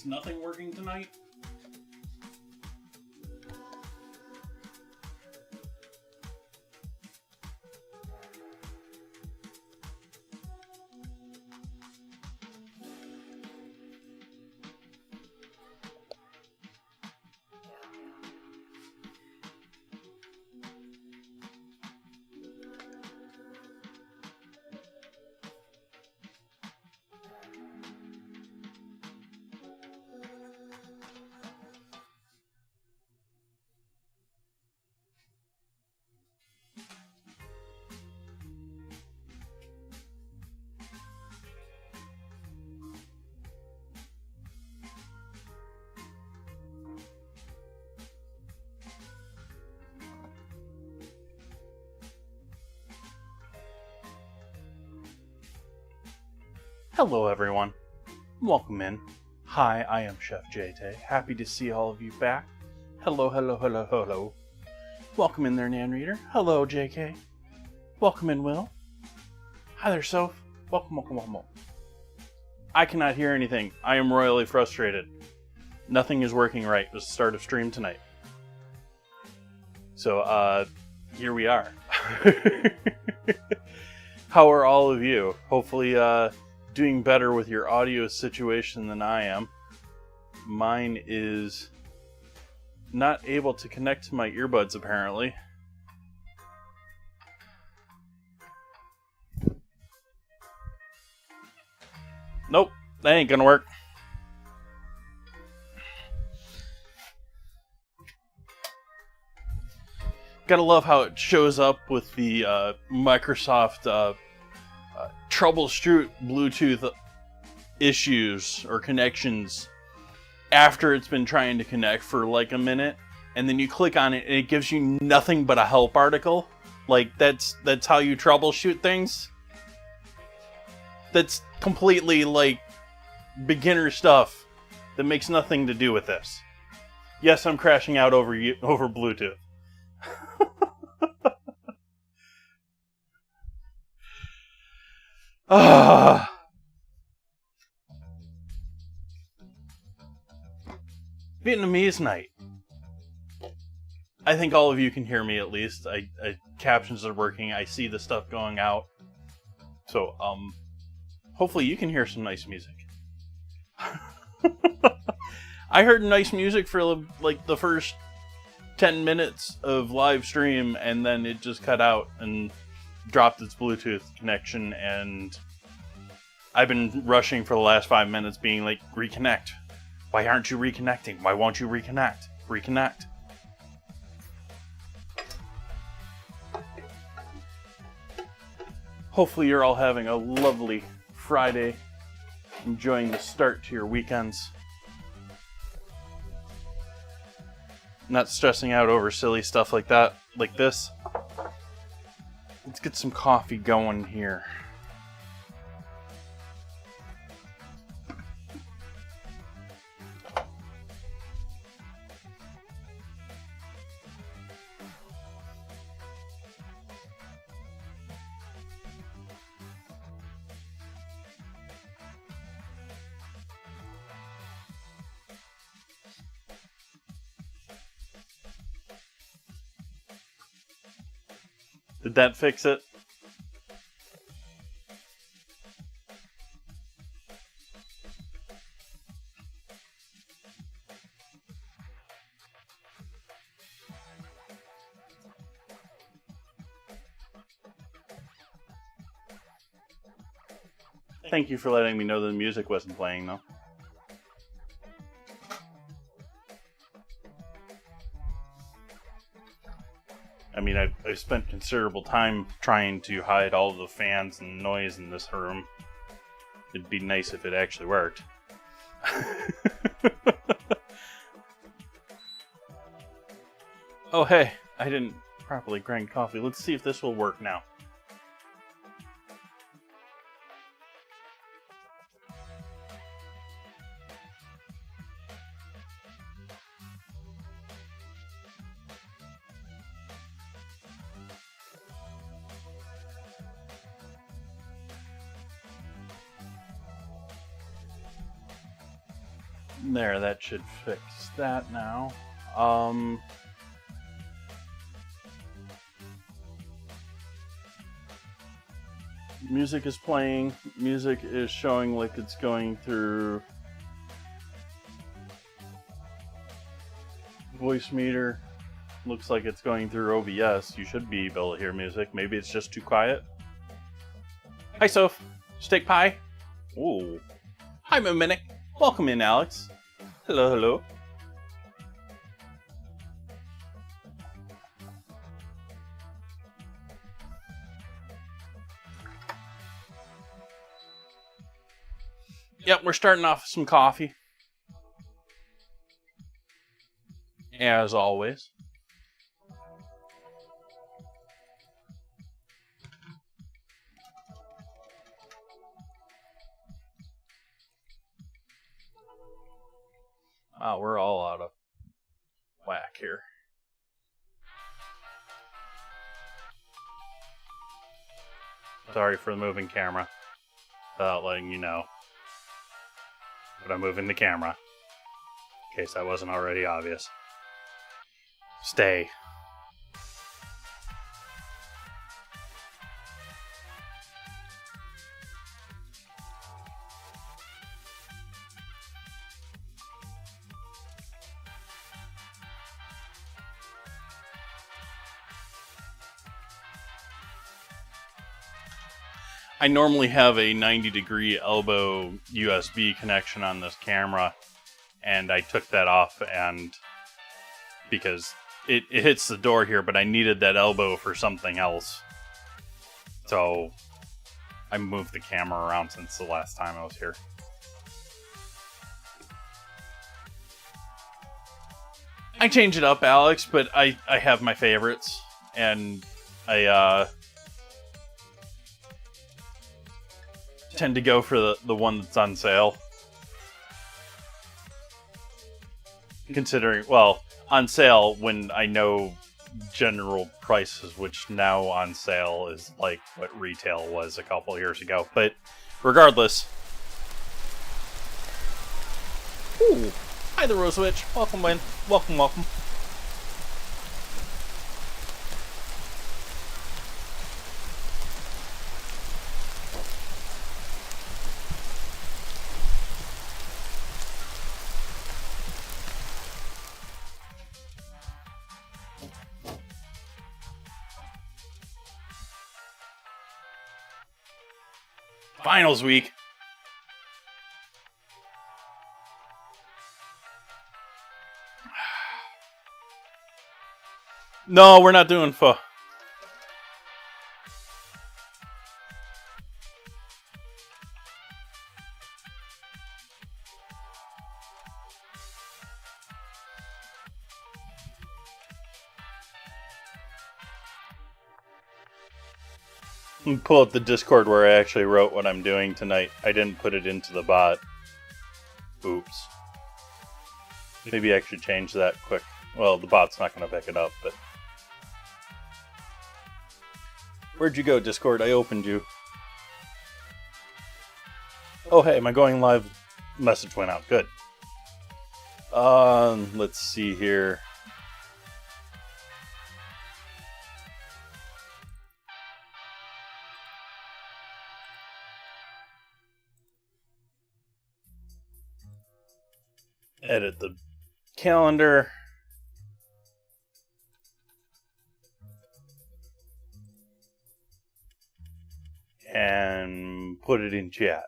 Is nothing working tonight? Hello everyone, welcome in. Hi, I am Chef Jay Tay. Happy to see all of you back. Hello, hello, hello, hello. Welcome in there, Nan Reader. Hello, JK. Welcome in, Will. Hi there, Soph. Welcome, welcome, welcome. I cannot hear anything. I am royally frustrated. Nothing is working right with the start of stream tonight. So, here we are. How are all of you? Hopefully, doing better with your audio situation than I am. Mine is not able to connect to my earbuds, apparently. Nope, that ain't gonna work. Gotta love how it shows up with the Microsoft troubleshoot Bluetooth issues or connections after it's been trying to connect for like a minute, and then you click on it and it gives you nothing but a help article. Like that's how you troubleshoot things. That's completely like beginner stuff that makes nothing to do with this. Yes, I'm crashing out over Bluetooth. Vietnamese night. I think all of you can hear me at least. Captions are working. I see the stuff going out. So, hopefully you can hear some nice music. I heard nice music for like the first 10 minutes of live stream, and then it just cut out and dropped its Bluetooth connection, and I've been rushing for the last 5 minutes being like, reconnect. Why aren't you reconnecting? Why won't you reconnect? Reconnect. Hopefully you're all having a lovely Friday, enjoying the start to your weekends. Not stressing out over silly stuff like that, like this. Let's get some coffee going here. Did that fix it? Thank you for letting me know the music wasn't playing, though. I mean, I've spent considerable time trying to hide all the fans and noise in this room. It'd be nice if it actually worked. Oh, hey, I didn't properly grind coffee. Let's see if this will work now. There, that should fix that now. Music is playing. Music is showing like it's going through voice meter. Looks like it's going through OBS. You should be able to hear music. Maybe it's just too quiet. Hi, Soph. Steak pie. Ooh. Hi, Mimic. Welcome in, Alex. Hello, hello. Yep, we're starting off with some coffee. As always. Wow, we're all out of whack here. Sorry for the moving camera. Without letting you know. But I'm moving the camera. In case that wasn't already obvious. Stay. I normally have a 90-degree elbow USB connection on this camera, and I took that off and because it hits the door here, but I needed that elbow for something else. So I moved the camera around since the last time I was here. I change it up, Alex, but I have my favorites, and I tend to go for the one that's on sale. Considering, well, on sale when I know general prices, which now on sale is like what retail was a couple years ago. But regardless. Ooh, hi the Rose Witch. Welcome in. Welcome, welcome. Finals week. No, we're not doing pho. Pull up the Discord where I actually wrote what I'm doing tonight. I didn't put it into the bot. Oops. Maybe I should change that quick. Well, the bot's not going to pick it up, but... Where'd you go, Discord? I opened you. Oh, hey, my going live message went out. Good. Let's see here. Edit the calendar. And put it in chat.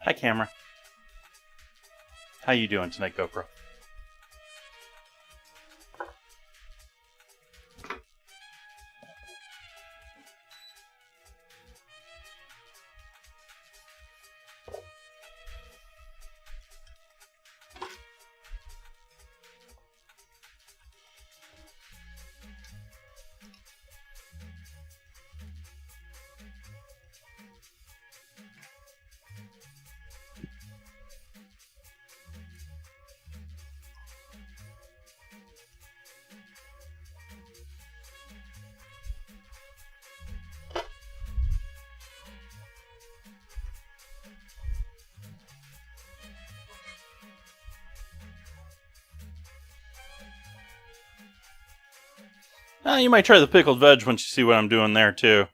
Hi, camera. How you doing tonight, GoPro? You might try the pickled veg once you see what I'm doing there, too.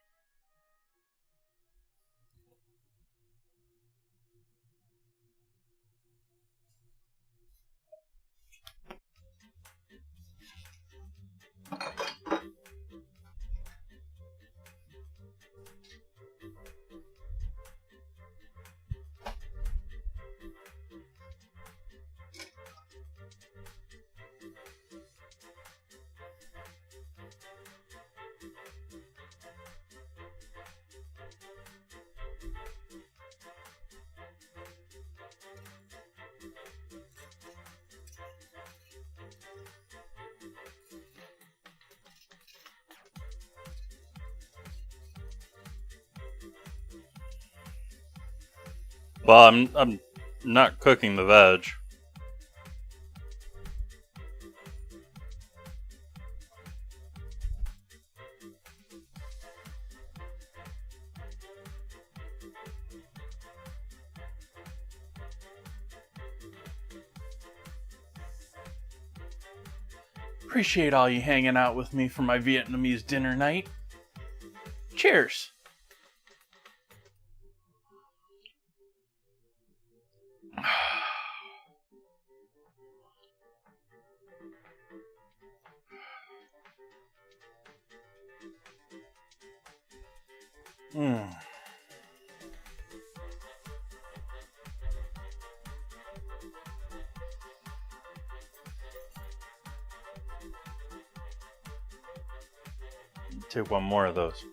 Well, I'm not cooking the veg. Appreciate all you hanging out with me for my Vietnamese dinner night. Cheers! Take one more of those.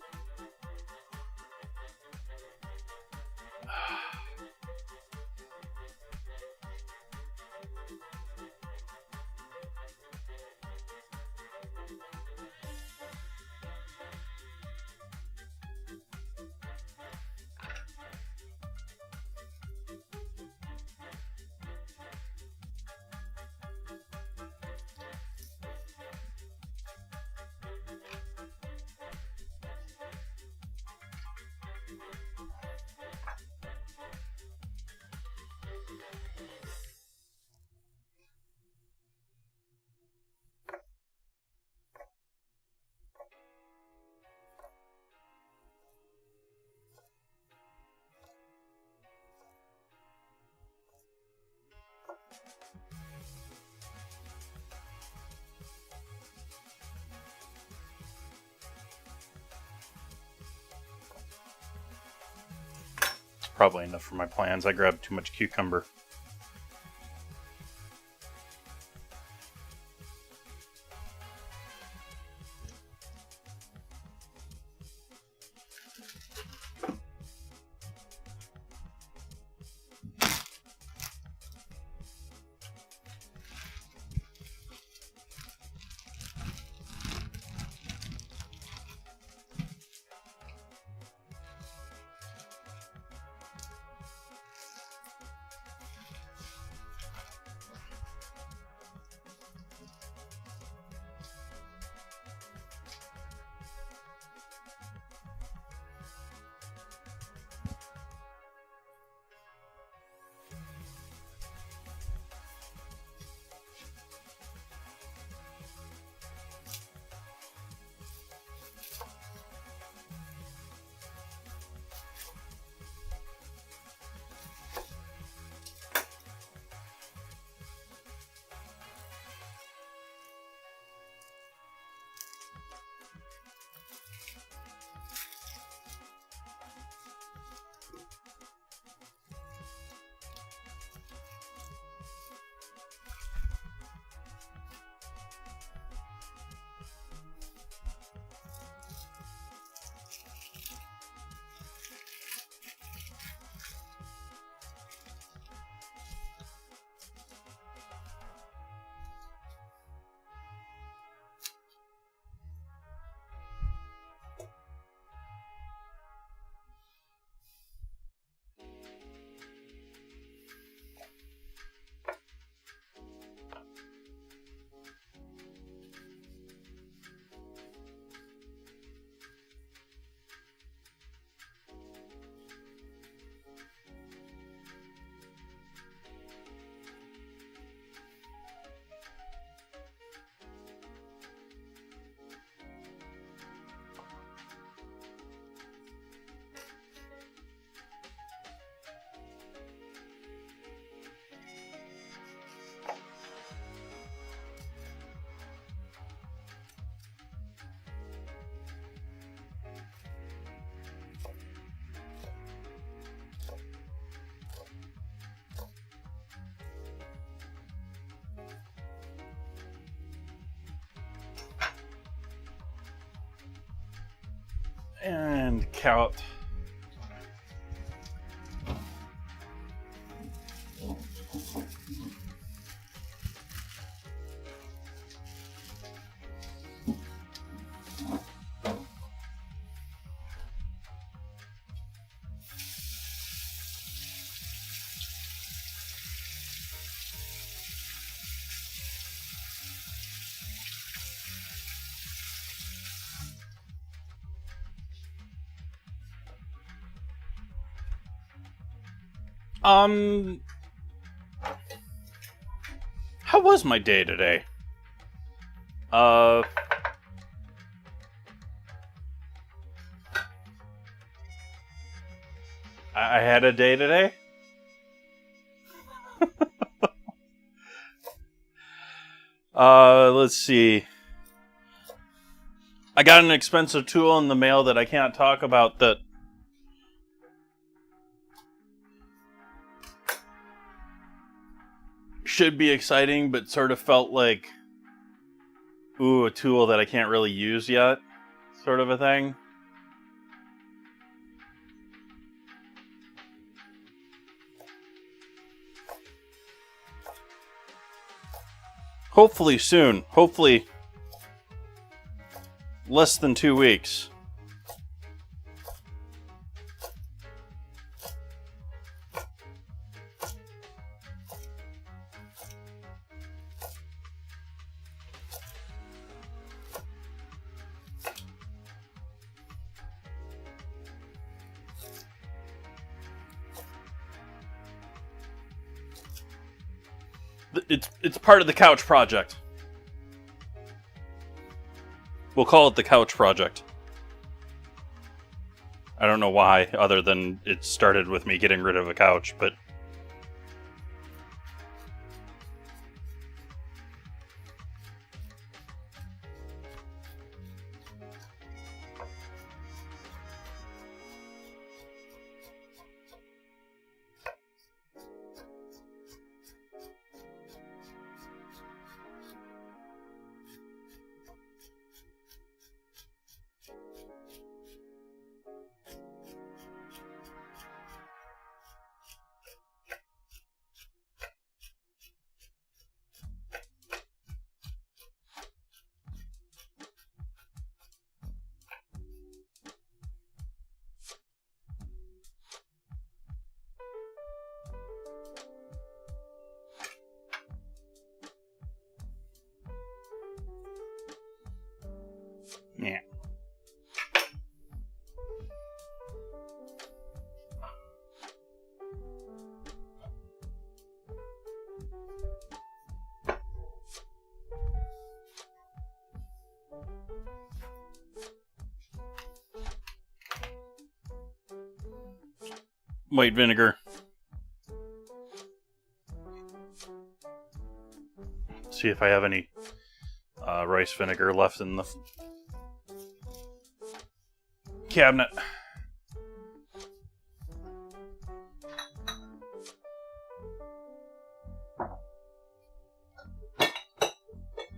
Probably enough for my plans. I grabbed too much cucumber. And carrot. How was my day today? I had a day today? Let's see. I got an expensive tool in the mail that I can't talk about that should be exciting, but sort of felt like, ooh, a tool that I can't really use yet, sort of a thing. Hopefully soon. Hopefully less than 2 weeks. It's part of the couch project. We'll call it the couch project. I don't know why, other than it started with me getting rid of a couch, but... yeah. White vinegar. See if I have any rice vinegar left in the cabinet.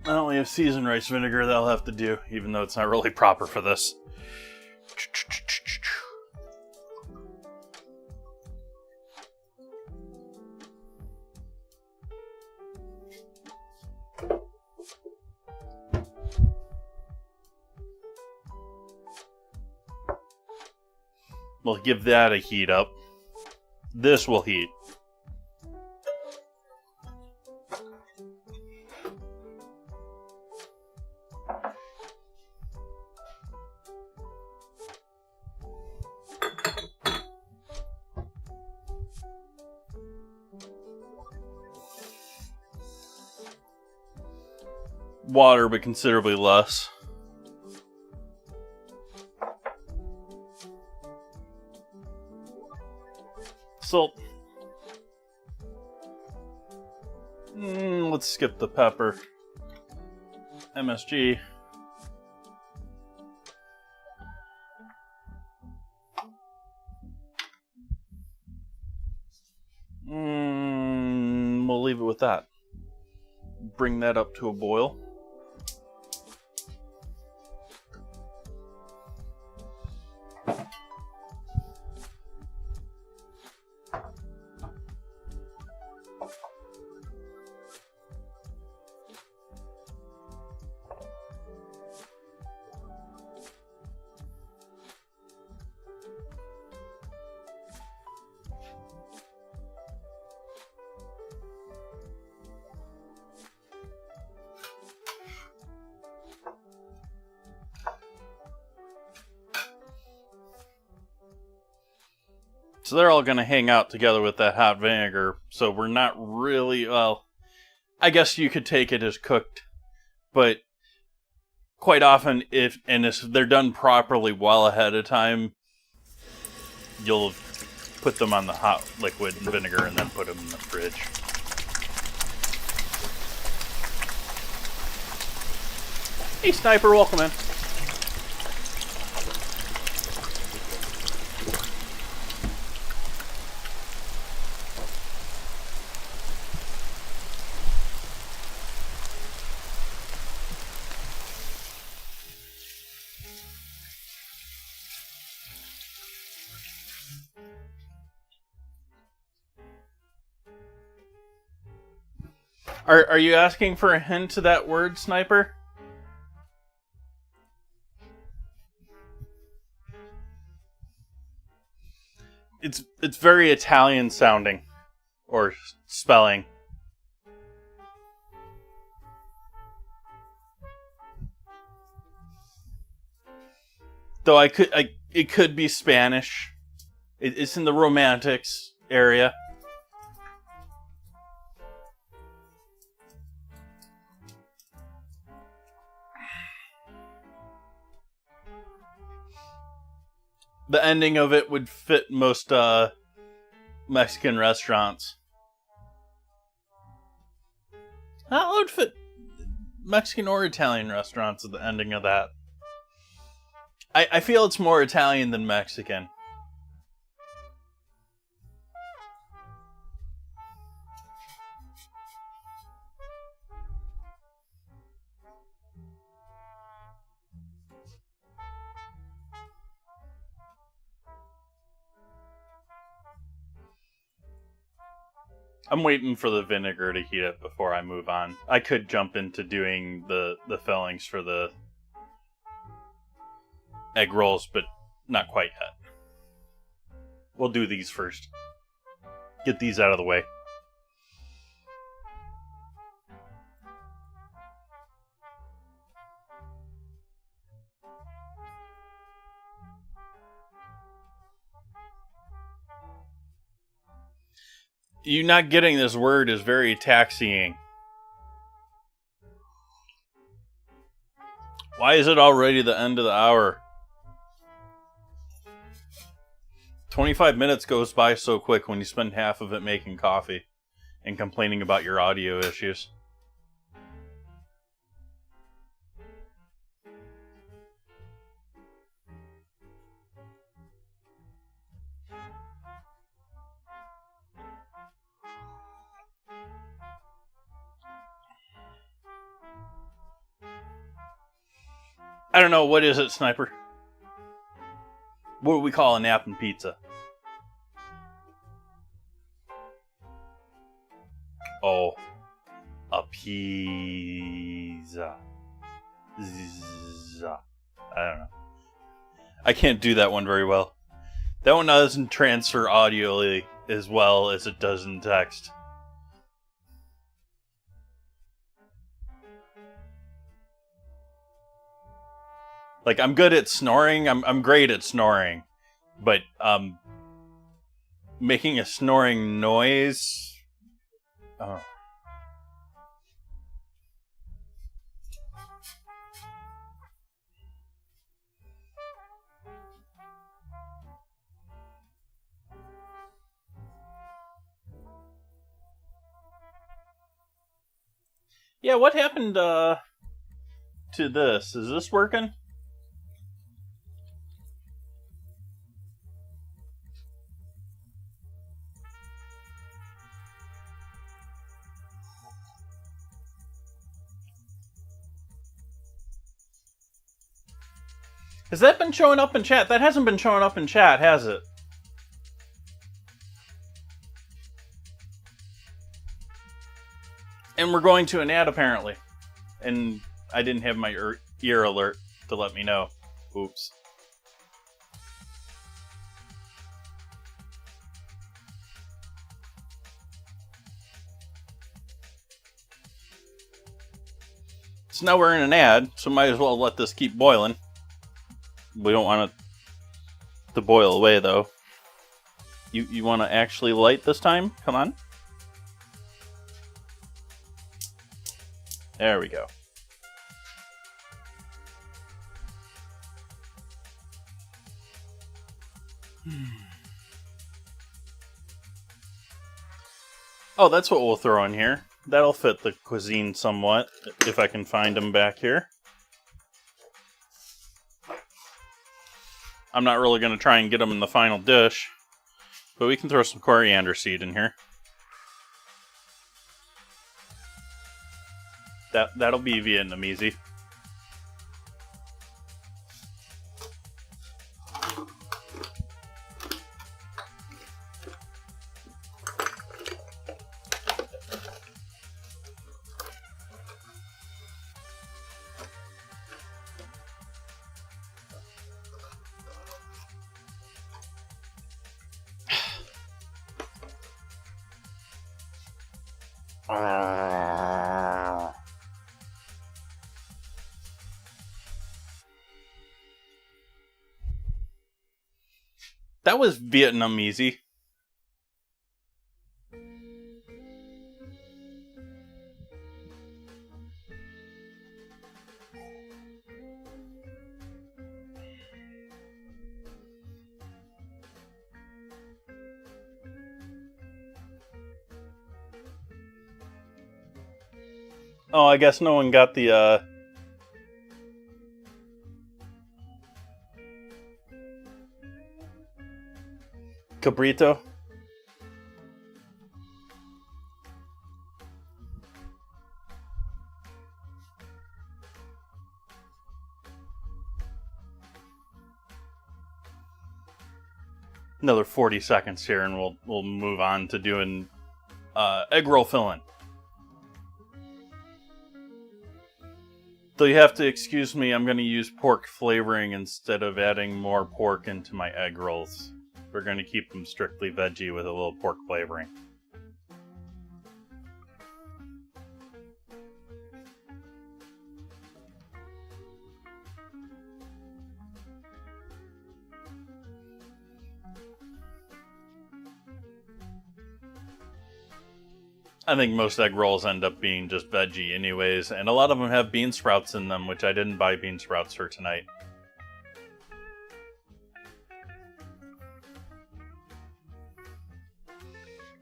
I only have seasoned rice vinegar. That'll have to do, even though it's not really proper for this. We'll give that a heat up. This will heat. Water, but considerably less. Salt. Let's skip the pepper. MSG. We'll leave it with that. Bring that up to a boil. So they're all going to hang out together with that hot vinegar. So we're not really, well, I guess you could take it as cooked. But quite often, if they're done properly well ahead of time, you'll put them on the hot liquid vinegar and then put them in the fridge. Hey, Sniper, welcome in. Are you asking for a hint to that word, Sniper? It's very Italian sounding, or spelling. Though it could be Spanish. It's in the Romantics area. The ending of it would fit most Mexican restaurants. That would fit Mexican or Italian restaurants at the ending of that. I feel it's more Italian than Mexican. I'm waiting for the vinegar to heat up before I move on. I could jump into doing the fillings for the egg rolls, but not quite yet. We'll do these first. Get these out of the way. You not getting this word is very taxing. Why is it already the end of the hour? 25 minutes goes by so quick when you spend half of it making coffee and complaining about your audio issues. I don't know, what is it, Sniper? What do we call a napkin pizza? Oh, a pizza. I don't know. I can't do that one very well. That one doesn't transfer audially as well as it does in text. Like, I'm good at snoring. I'm great at snoring. But, making a snoring noise... Oh. Yeah, what happened, to this? Is this working? Has that been showing up in chat? That hasn't been showing up in chat, has it? And we're going to an ad, apparently. And I didn't have my ear alert to let me know. Oops. So now we're in an ad, so might as well let this keep boiling. We don't want it to boil away, though. You want to actually light this time? Come on. There we go. Oh, that's what we'll throw in here. That'll fit the cuisine somewhat, if I can find them back here. I'm not really going to try and get them in the final dish, but we can throw some coriander seed in here. That'll be Vietnamese. That was Vietnamese. Oh, I guess no one got the, cabrito. Another 40 seconds here, and we'll move on to doing egg roll filling. So you have to excuse me, I'm going to use pork flavoring instead of adding more pork into my egg rolls. We're going to keep them strictly veggie with a little pork flavoring. I think most egg rolls end up being just veggie anyways, and a lot of them have bean sprouts in them, which I didn't buy bean sprouts for tonight.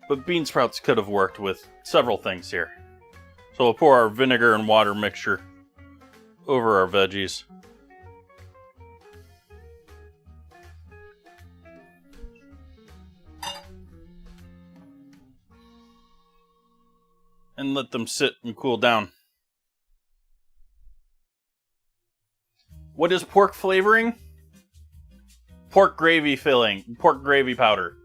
But bean sprouts could have worked with several things here. So we'll pour our vinegar and water mixture over our veggies. And let them sit and cool down. What is pork flavoring? Pork gravy filling. Pork gravy powder.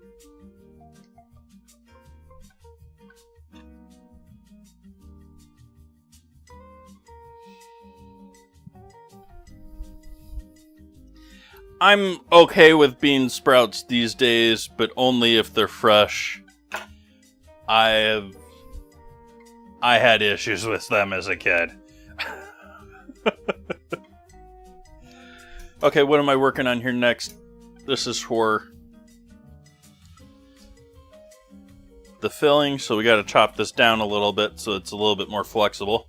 I'm okay with bean sprouts these days, but only if they're fresh. I had issues with them as a kid. Okay, what am I working on here next? This is for the filling, so we got to chop this down a little bit so it's a little bit more flexible.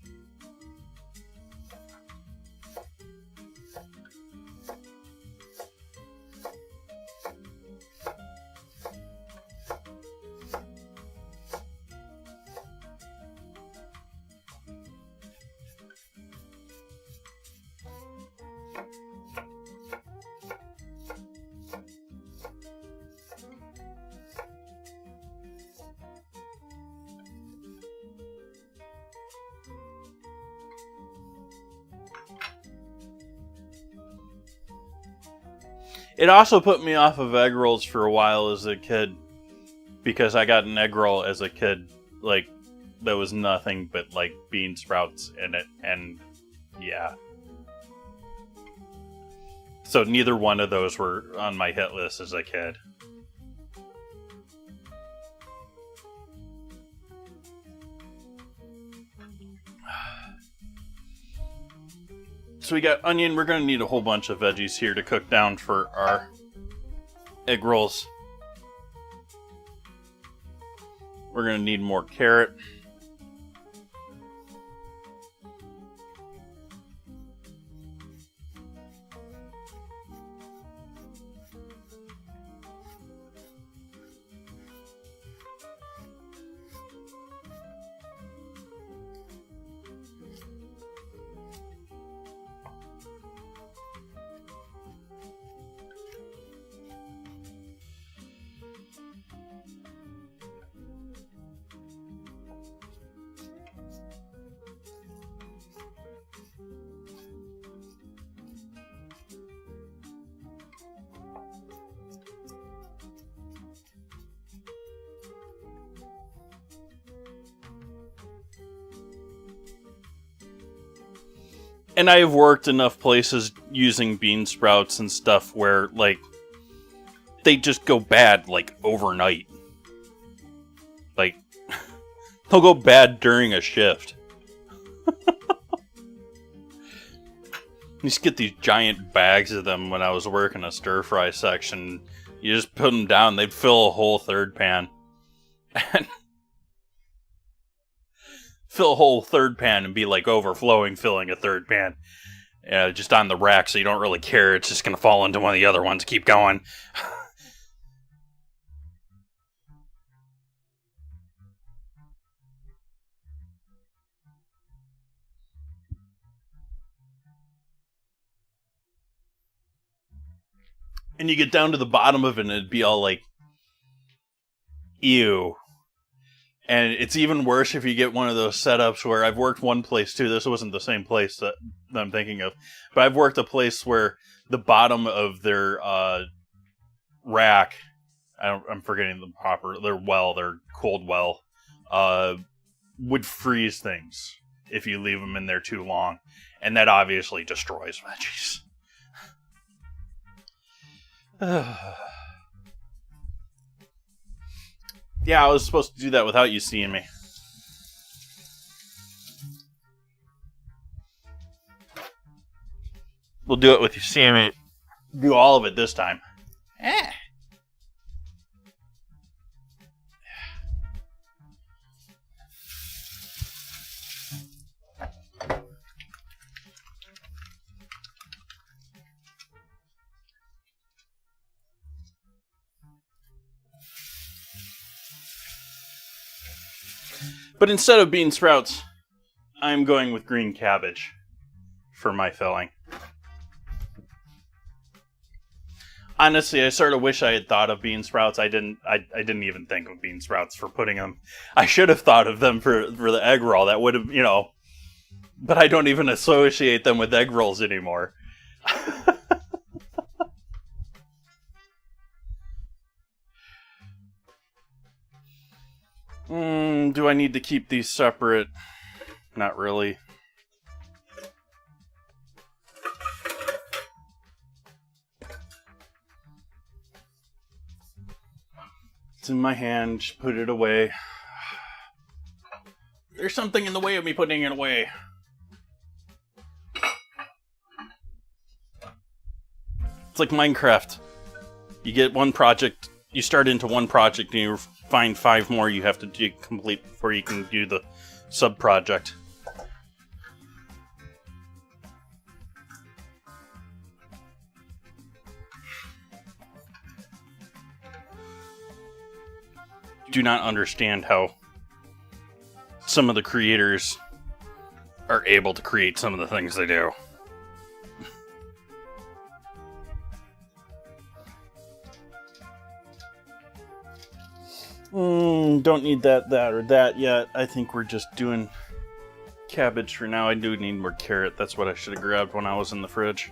It also put me off of egg rolls for a while as a kid, because I got an egg roll as a kid, like, that was nothing but, like, bean sprouts in it, and, yeah. So neither one of those were on my hit list as a kid. So we got onion. We're going to need a whole bunch of veggies here to cook down for our egg rolls. We're going to need more carrot. And I have worked enough places using bean sprouts and stuff where, like, they just go bad, like, overnight. Like, they'll go bad during a shift. You just get these giant bags of them when I was working a stir-fry section. You just put them down, they'd fill a whole third pan. And fill a whole third pan and be like overflowing, filling a third pan. Just on the rack, so you don't really care. It's just going to fall into one of the other ones. Keep going. And you get down to the bottom of it and it'd be all like, ew. And it's even worse if you get one of those setups where I've worked one place too. This wasn't the same place that I'm thinking of. But I've worked a place where the bottom of their rack, I'm forgetting the proper, their cold well, would freeze things if you leave them in there too long. And that obviously destroys veggies. Yeah, I was supposed to do that without you seeing me. We'll do it with you seeing me. Do all of it this time. But instead of bean sprouts, I'm going with green cabbage for my filling. Honestly, I sort of wish I had thought of bean sprouts. I didn't even think of bean sprouts for putting them. I should have thought of them for the egg roll. That would have, but I don't even associate them with egg rolls anymore. Do I need to keep these separate? Not really. It's in my hand. Just put it away. There's something in the way of me putting it away. It's like Minecraft. You get one project, you start into one project, and you find 5 more you have to complete before you can do the sub-project. Do not understand how some of the creators are able to create some of the things they do. Don't need that or that yet. I think we're just doing cabbage for now. I do need more carrot. That's what I should have grabbed when I was in the fridge.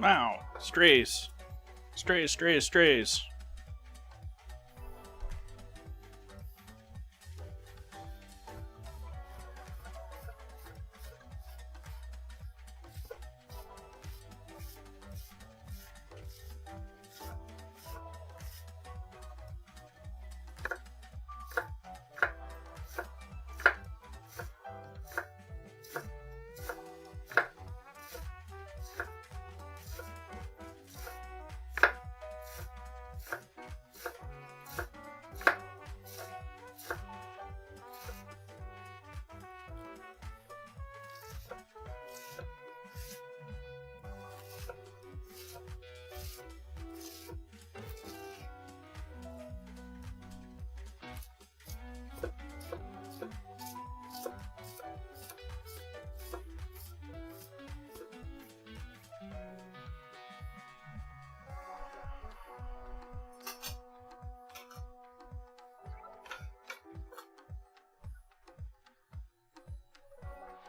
Wow, strays. Strays, strays, strays.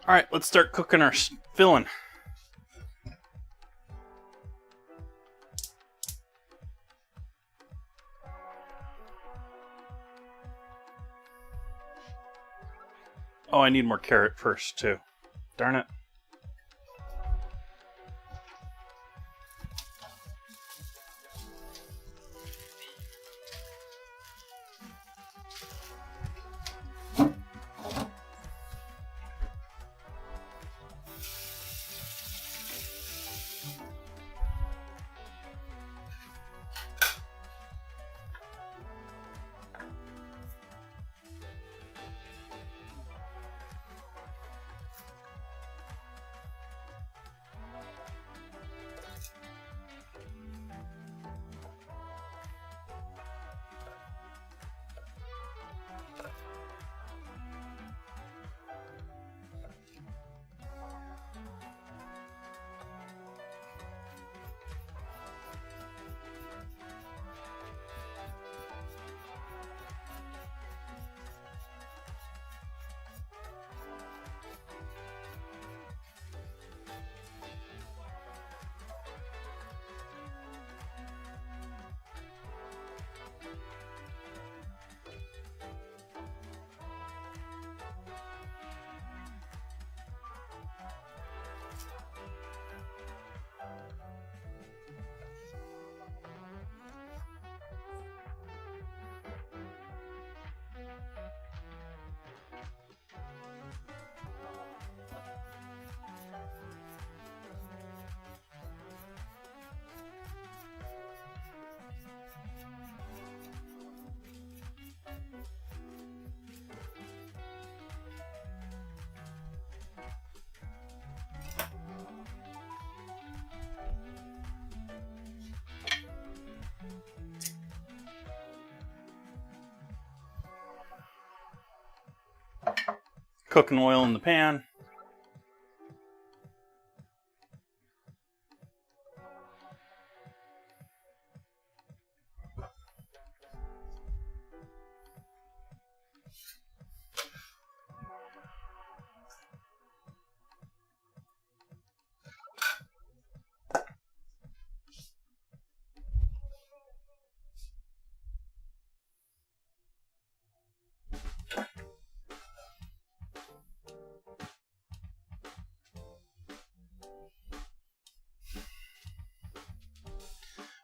Alright, let's start cooking our filling. Oh, I need more carrot first, too. Darn it. Cooking oil in the pan.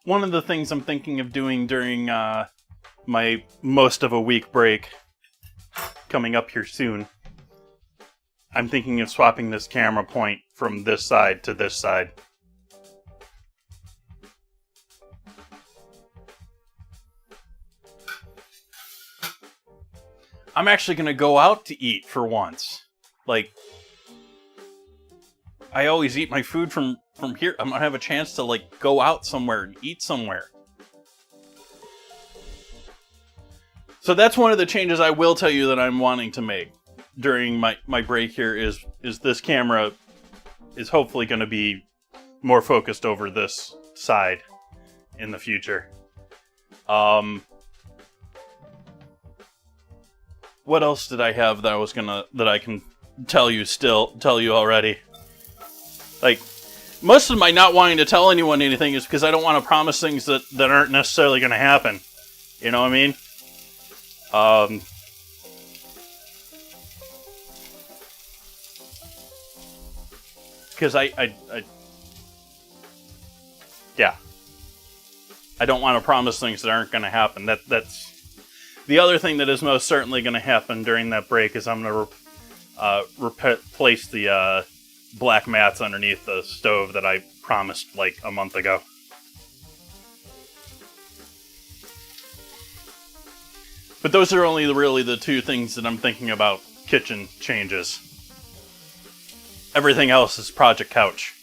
One of the things I'm thinking of doing during my most of a week break coming up here soon, I'm thinking of swapping this camera point from this side to this side. I'm actually going to go out to eat for once. Like, I always eat my food from here. I'm going to have a chance to, like, go out somewhere and eat somewhere. So that's one of the changes I will tell you that I'm wanting to make during my break here is this camera is hopefully going to be more focused over this side in the future. What else did I have that I can tell you already? Like, Most of my not wanting to tell anyone anything is because I don't want to promise things that aren't necessarily going to happen. You know what I mean? Because yeah. I don't want to promise things that aren't going to happen. That's the other thing that is most certainly going to happen during that break is I'm going to replace the black mats underneath the stove that I promised like a month ago. But those are only really the two things that I'm thinking about kitchen changes. Everything else is Project Couch.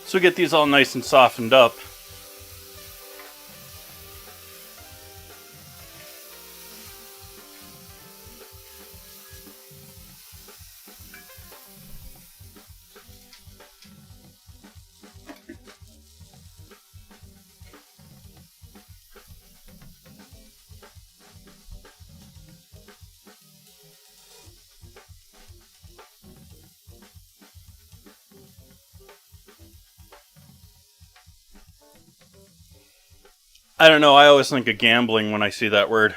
So get these all nice and softened up. I don't know, I always think of gambling when I see that word.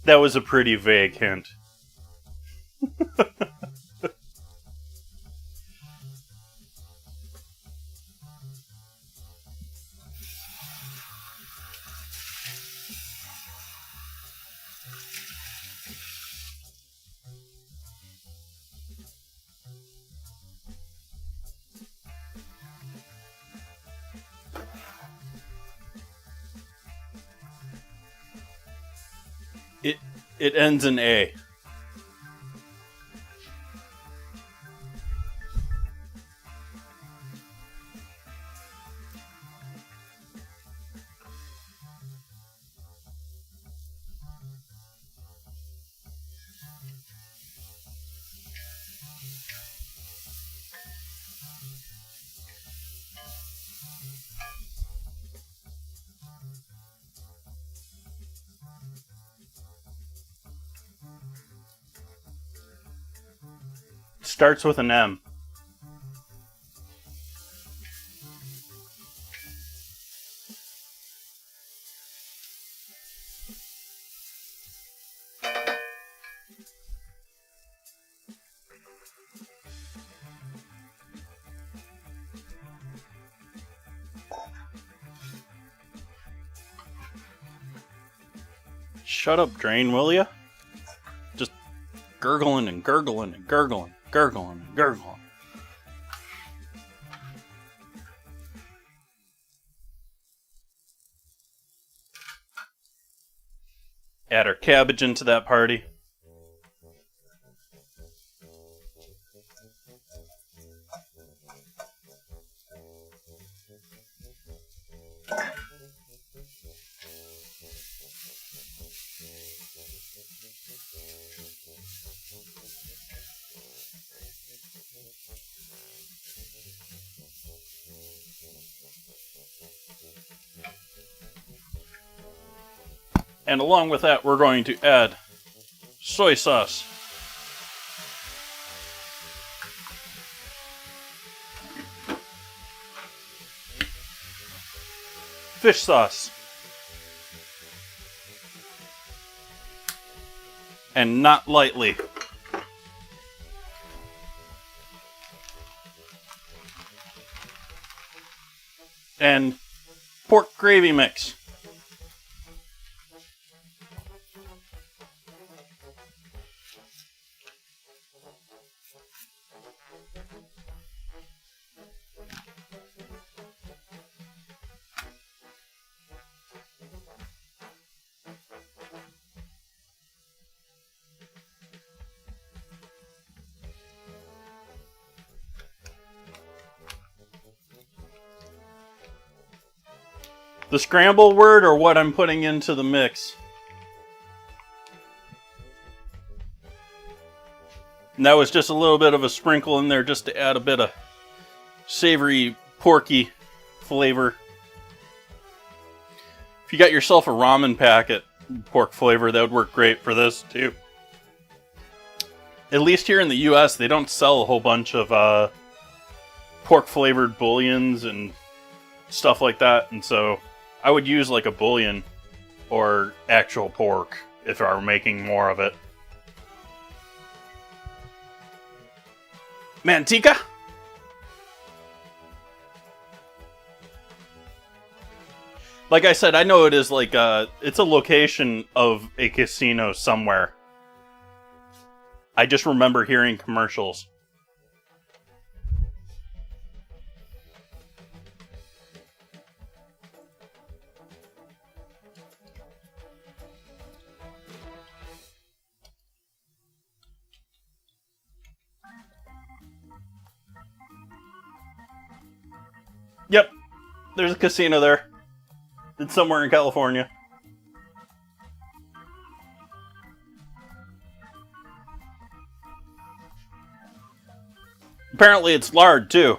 That was a pretty vague hint. It ends in A. Starts with an M. Shut up, drain, will ya? Just gurgling and gurgling and gurgling, gurgling and gurgling. Add our cabbage into that party. And along with that, we're going to add soy sauce. fish sauce. And not lightly. And pork gravy mix. The scramble word or what I'm putting into the mix? And that was just a little bit of a sprinkle in there just to add a bit of savory, porky flavor. If you got yourself a ramen packet, pork flavor, that would work great for this too. At least here in the US, they don't sell a whole bunch of pork flavored bouillons and stuff like that, and so I would use like a bouillon or actual pork if I were making more of it. Manteca? Like I said, I know it is like it's a location of a casino somewhere. I just remember hearing commercials. Yep, there's a casino there. It's somewhere in California. Apparently it's lard, too.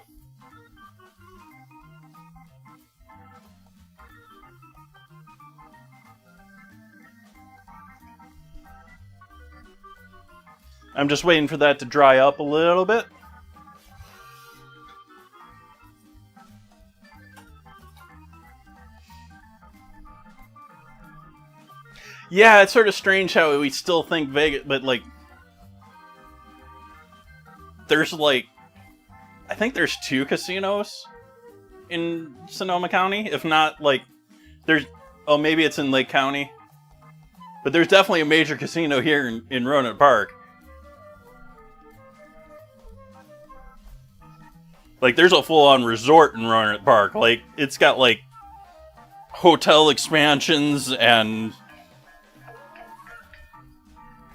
I'm just waiting for that to dry up a little bit. Yeah, it's sort of strange how we still think Vegas, but like, there's like, I think there's 2 casinos in Sonoma County. If not, like, there's, oh, maybe it's in Lake County. But there's definitely a major casino here in Rohnert Park. Like, there's a full-on resort in Rohnert Park. Like, it's got, like, hotel expansions and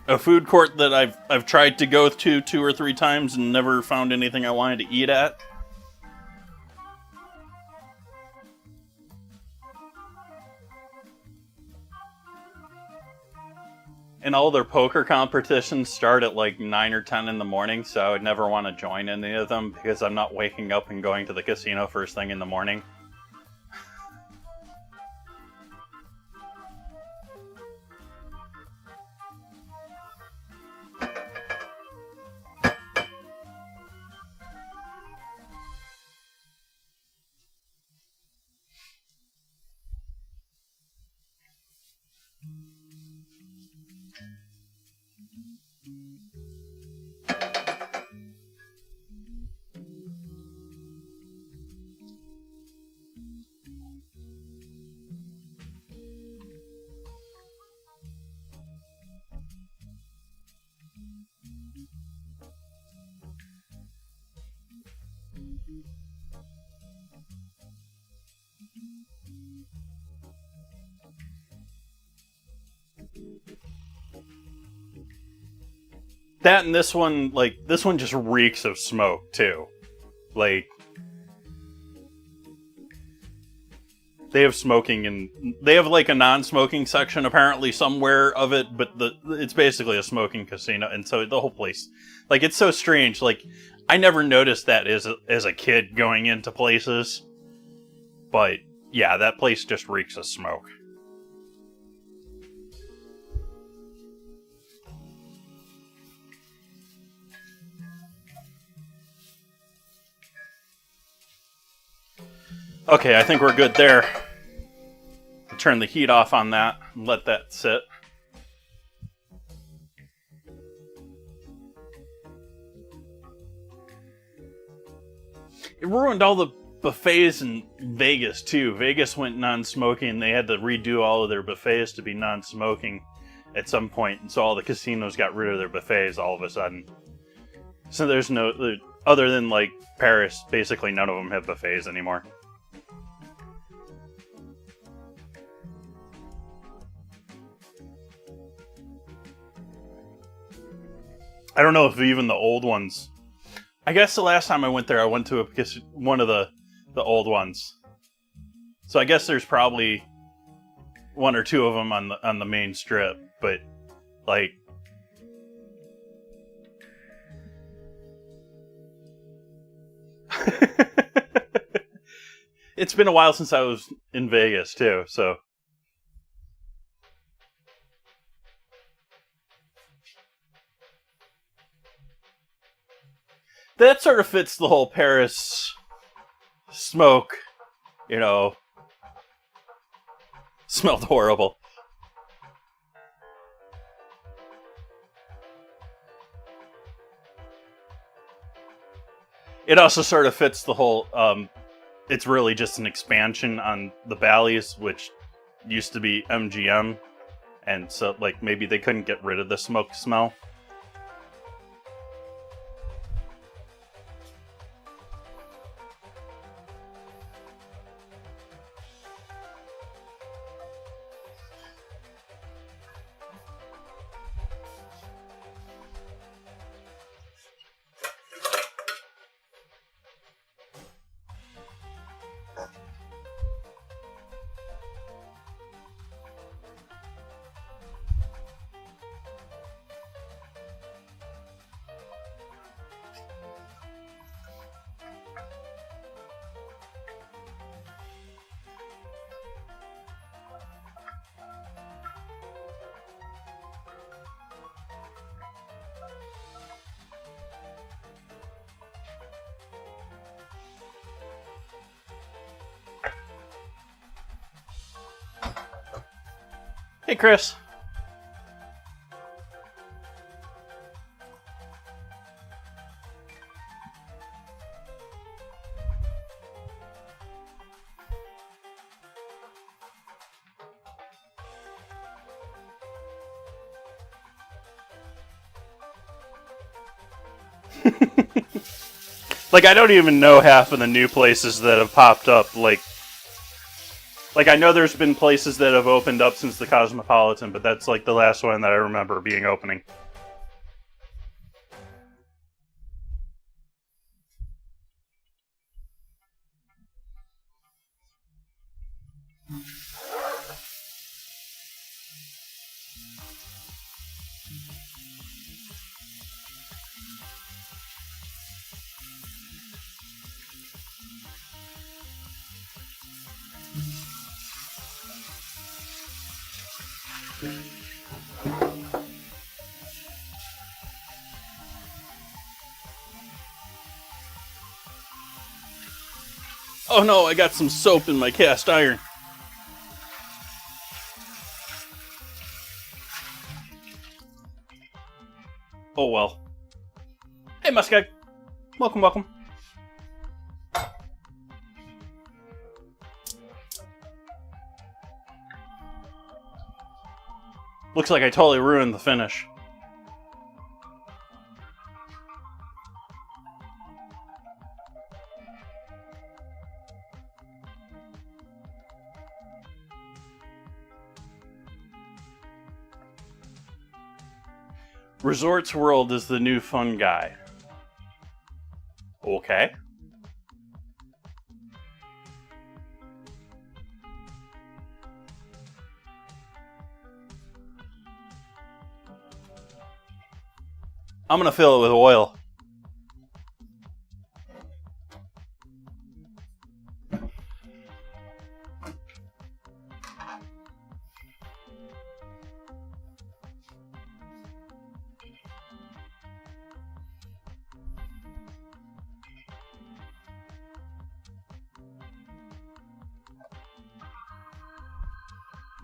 a food court that I've tried to go to 2 or 3 times and never found anything I wanted to eat at. And all their poker competitions start at like 9 or 10 in the morning, so I would never want to join any of them because I'm not waking up and going to the casino first thing in the morning. That and this one, like, this one just reeks of smoke, too. Like, they have smoking and they have like a non-smoking section apparently somewhere of it, but it's basically a smoking casino, and so the whole place, like, it's so strange. Like, I never noticed that as a kid going into places, but yeah, that place just reeks of smoke. Okay, I think we're good there. turn the heat off on that and let that sit. It ruined all the buffets in Vegas too. Vegas went non-smoking. They had to redo all of their buffets to be non-smoking at some point, and so all the casinos got rid of their buffets all of a sudden. So there's no, other than like Paris, basically none of them have buffets anymore. I don't know if even the old ones. I guess the last time I went there, I went to one of the old ones. So I guess there's probably one or two of them on the main strip, but like it's been a while since I was in Vegas too, so that sort of fits the whole Paris smoke, you know. Smelled horrible. It also sort of fits the whole, it's really just an expansion on the Bally's, which used to be MGM. And so, like, maybe they couldn't get rid of the smoke smell. Hey, Chris. Like, I don't even know half of the new places that have popped up. Like I know there's been places that have opened up since the Cosmopolitan, but that's like the last one that I remember being opening. Oh no, I got some soap in my cast iron. Oh well. Hey, Muskeg. Welcome, welcome. Looks like I totally ruined the finish. Resorts World is the new fun guy. Okay. I'm gonna fill it with oil.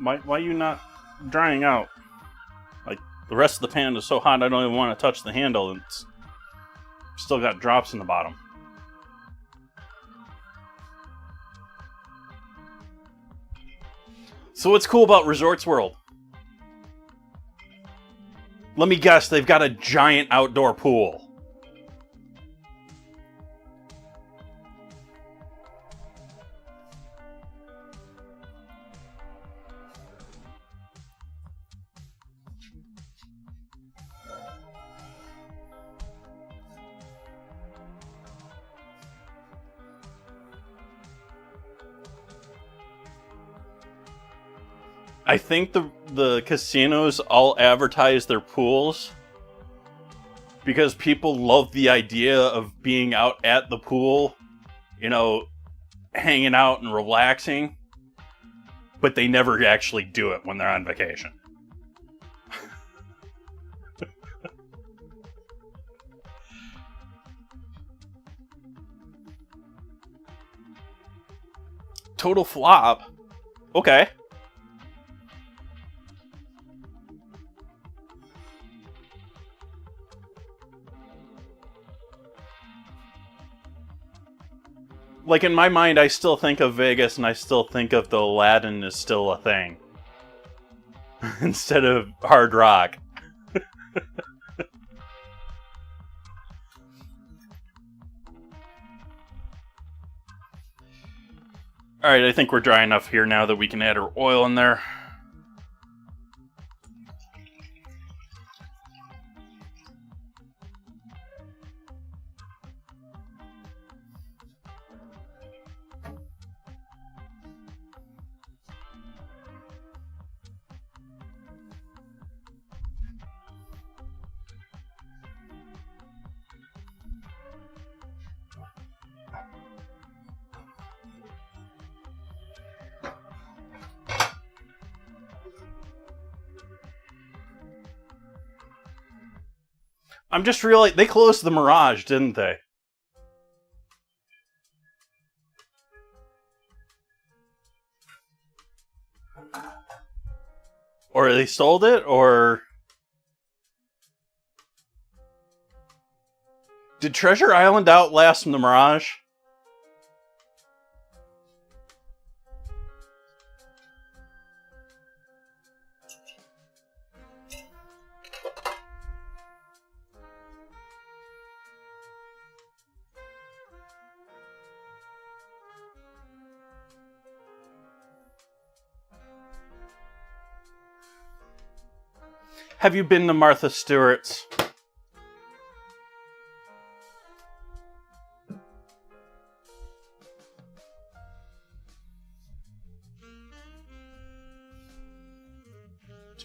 Why are you not drying out? Like, the rest of the pan is so hot I don't even want to touch the handle, and it's still got drops in the bottom. So what's cool about Resorts World? Let me guess, they've got a giant outdoor pool. I think the casinos all advertise their pools because people love the idea of being out at the pool, you know, hanging out and relaxing, but they never actually do it when they're on vacation. Total flop. Okay. Like, in my mind, I still think of Vegas, and I still think of the Aladdin is still a thing. Instead of Hard Rock. Alright, I think we're dry enough here now that we can add our oil in there. I'm just realizing they closed the Mirage, didn't they? Or they sold it, or... Did Treasure Island outlast the Mirage? Have you been to Martha Stewart's?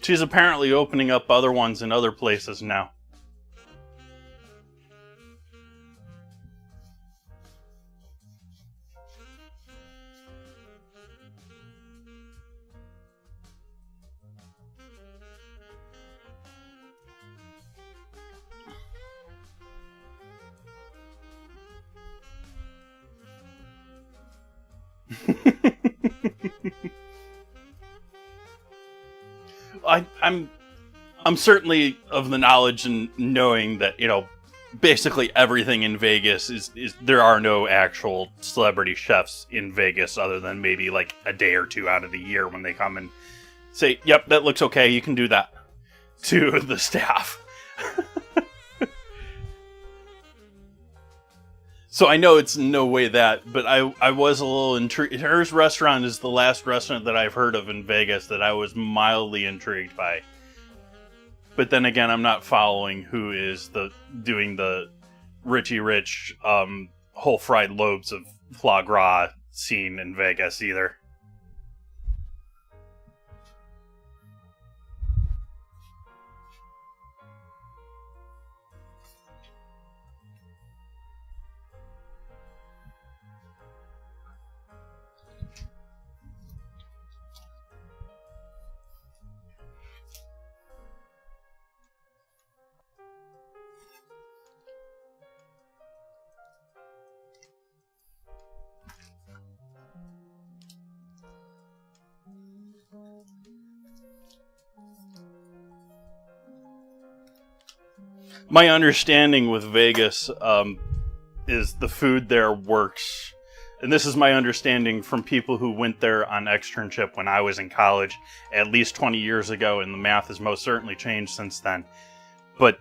She's apparently opening up other ones in other places now. I'm certainly of the knowledge and knowing that, you know, basically everything in Vegas is there are no actual celebrity chefs in Vegas other than maybe like a day or two out of the year when they come and say, yep, that looks okay, you can do that, to the staff. So I know it's in no way that, but I was a little intrigued. Her restaurant is the last restaurant that I've heard of in Vegas that I was mildly intrigued by. But then again, I'm not following who is doing the Richie Rich whole fried lobes of foie gras scene in Vegas either. My understanding with Vegas is the food there works. And this is my understanding from people who went there on externship when I was in college at least 20 years ago, and the math has most certainly changed since then. But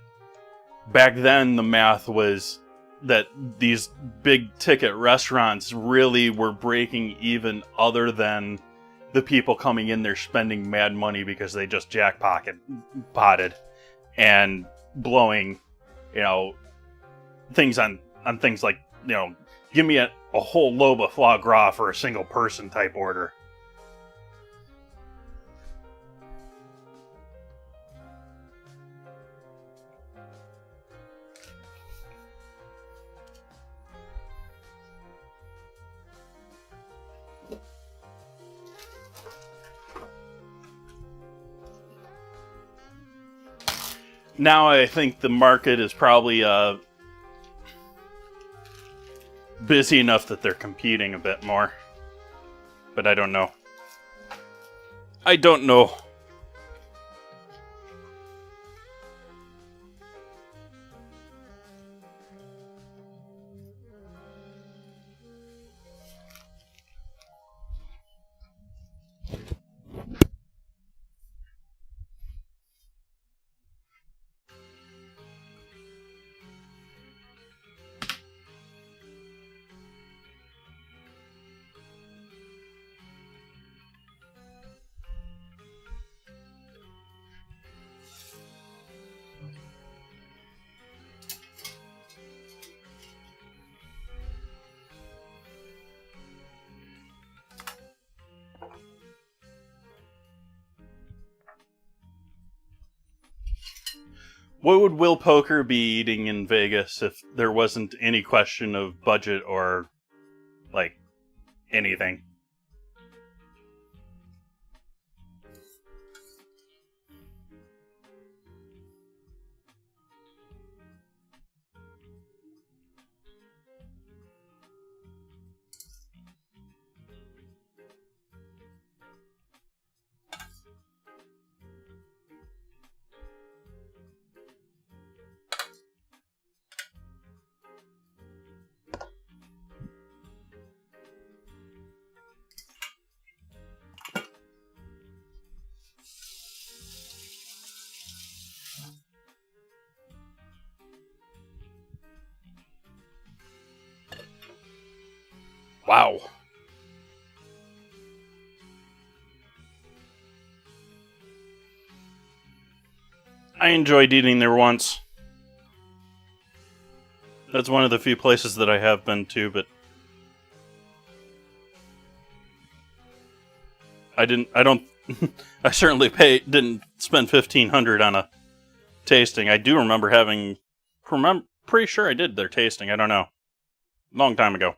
back then, the math was that these big ticket restaurants really were breaking even, other than the people coming in there spending mad money because they just jackpotted and blowing, things on things like, give me a whole lobe of foie gras for a single person type order. Now I think the market is probably busy enough that they're competing a bit more. But I don't know. I don't know. What would Will Poker be eating in Vegas if there wasn't any question of budget or, anything? Wow. I enjoyed eating there once. That's one of the few places that I have been to, but I certainly didn't spend $1,500 on a tasting. I do remember pretty sure I did their tasting. I don't know. Long time ago.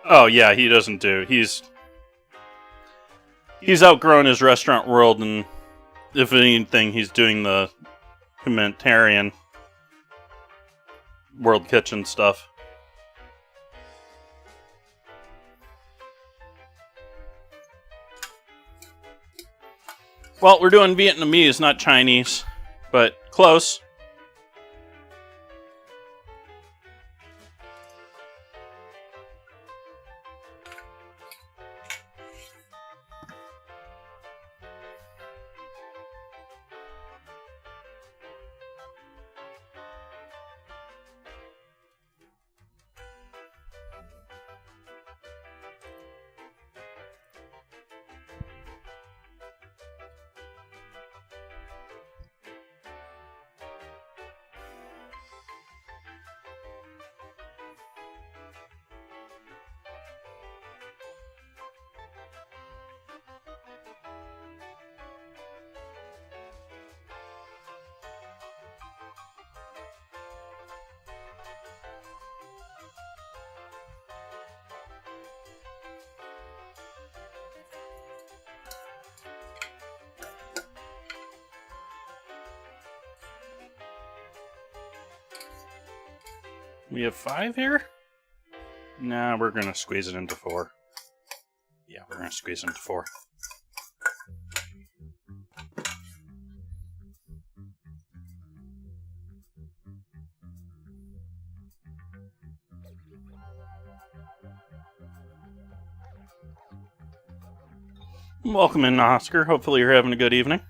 Oh yeah, he doesn't do. He's outgrown his restaurant world, and if anything, he's doing the humanitarian world kitchen stuff. Well, we're doing Vietnamese, not Chinese, but close. We have 5 here? Nah, we're going to squeeze it into 4. Yeah, we're going to squeeze it into 4. Welcome in, Oscar. Hopefully you're having a good evening.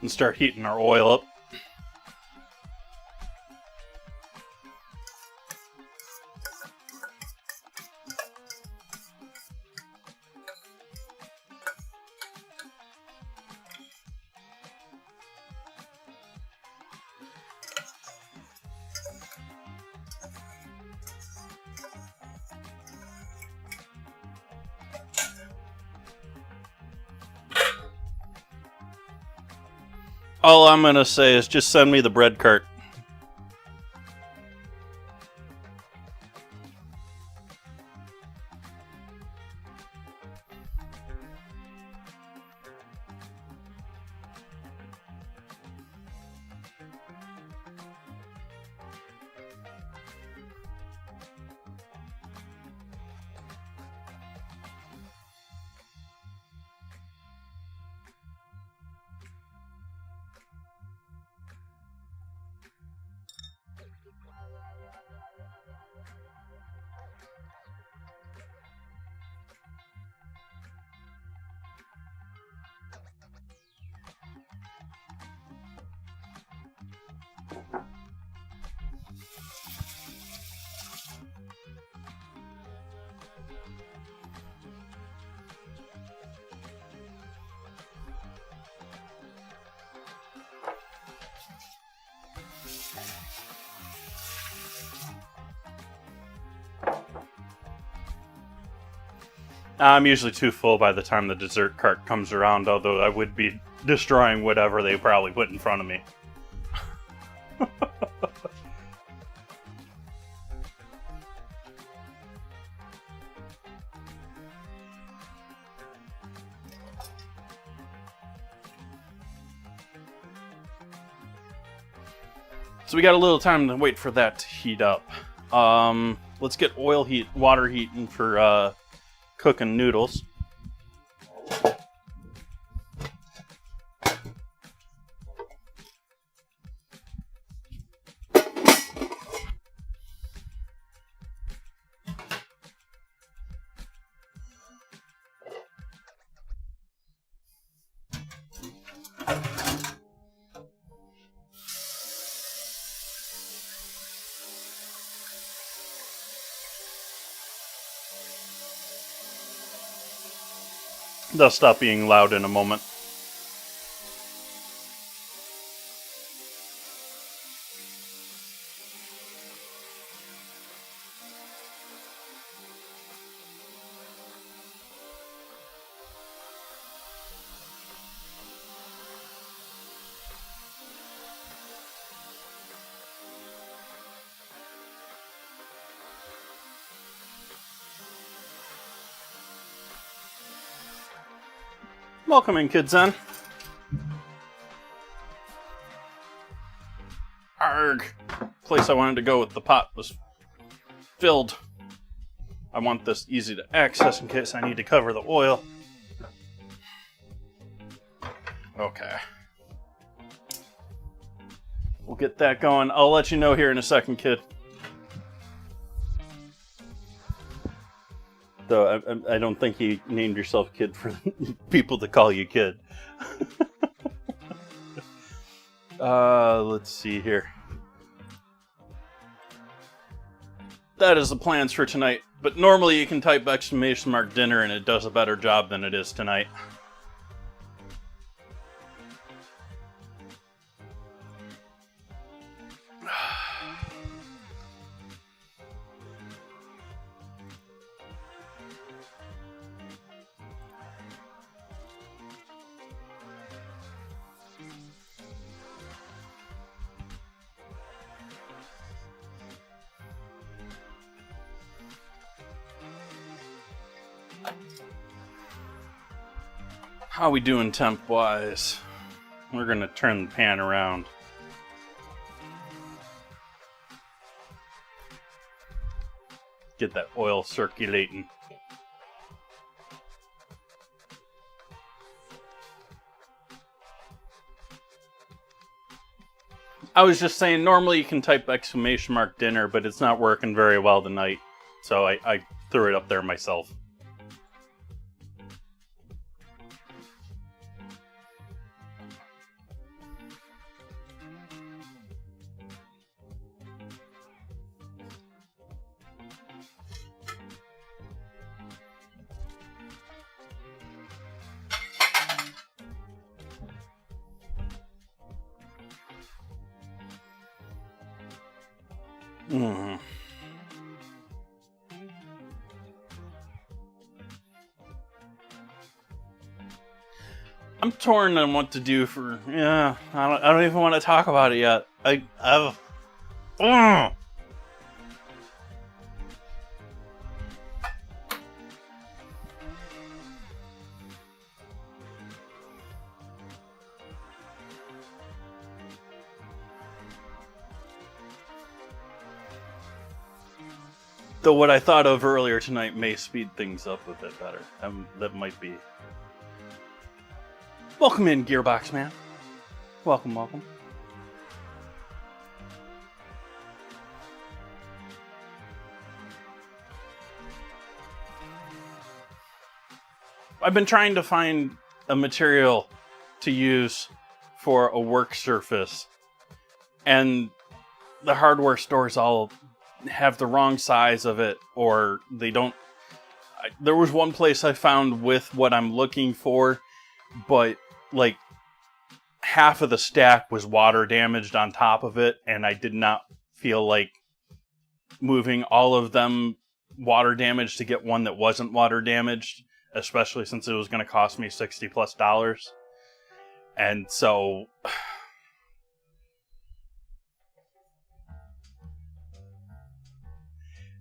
And start heating our oil up. All I'm going to say is just send me the bread cart. I'm usually too full by the time the dessert cart comes around, although I would be destroying whatever they probably put in front of me. So we got a little time to wait for that to heat up. Let's get water heating for cooking noodles. They'll stop being loud in a moment. Welcome in, Kids Zen. Arg! Place I wanted to go with the pot was filled. I want this easy to access in case I need to cover the oil. Okay. We'll get that going. I'll let you know here in a second, kid. Though I don't think you named yourself Kid for people to call you Kid. Let's see here. That is the plans for tonight. But normally you can type !dinner and it does a better job than it is tonight. How we doing temp-wise? We're gonna turn the pan around. Get that oil circulating. I was just saying, normally you can type !dinner, but it's not working very well tonight. So I threw it up there myself. I'm torn on what to do for. Yeah, I don't even want to talk about it yet. Though what I thought of earlier tonight may speed things up a bit better. That might be. Welcome in, Gearbox Man. Welcome, welcome. I've been trying to find a material to use for a work surface, and the hardware stores all have the wrong size of it, or they don't. There was one place I found with what I'm looking for, but like half of the stack was water damaged on top of it, and I did not feel like moving all of them water damaged to get one that wasn't water damaged, especially since it was going to cost me $60+. And so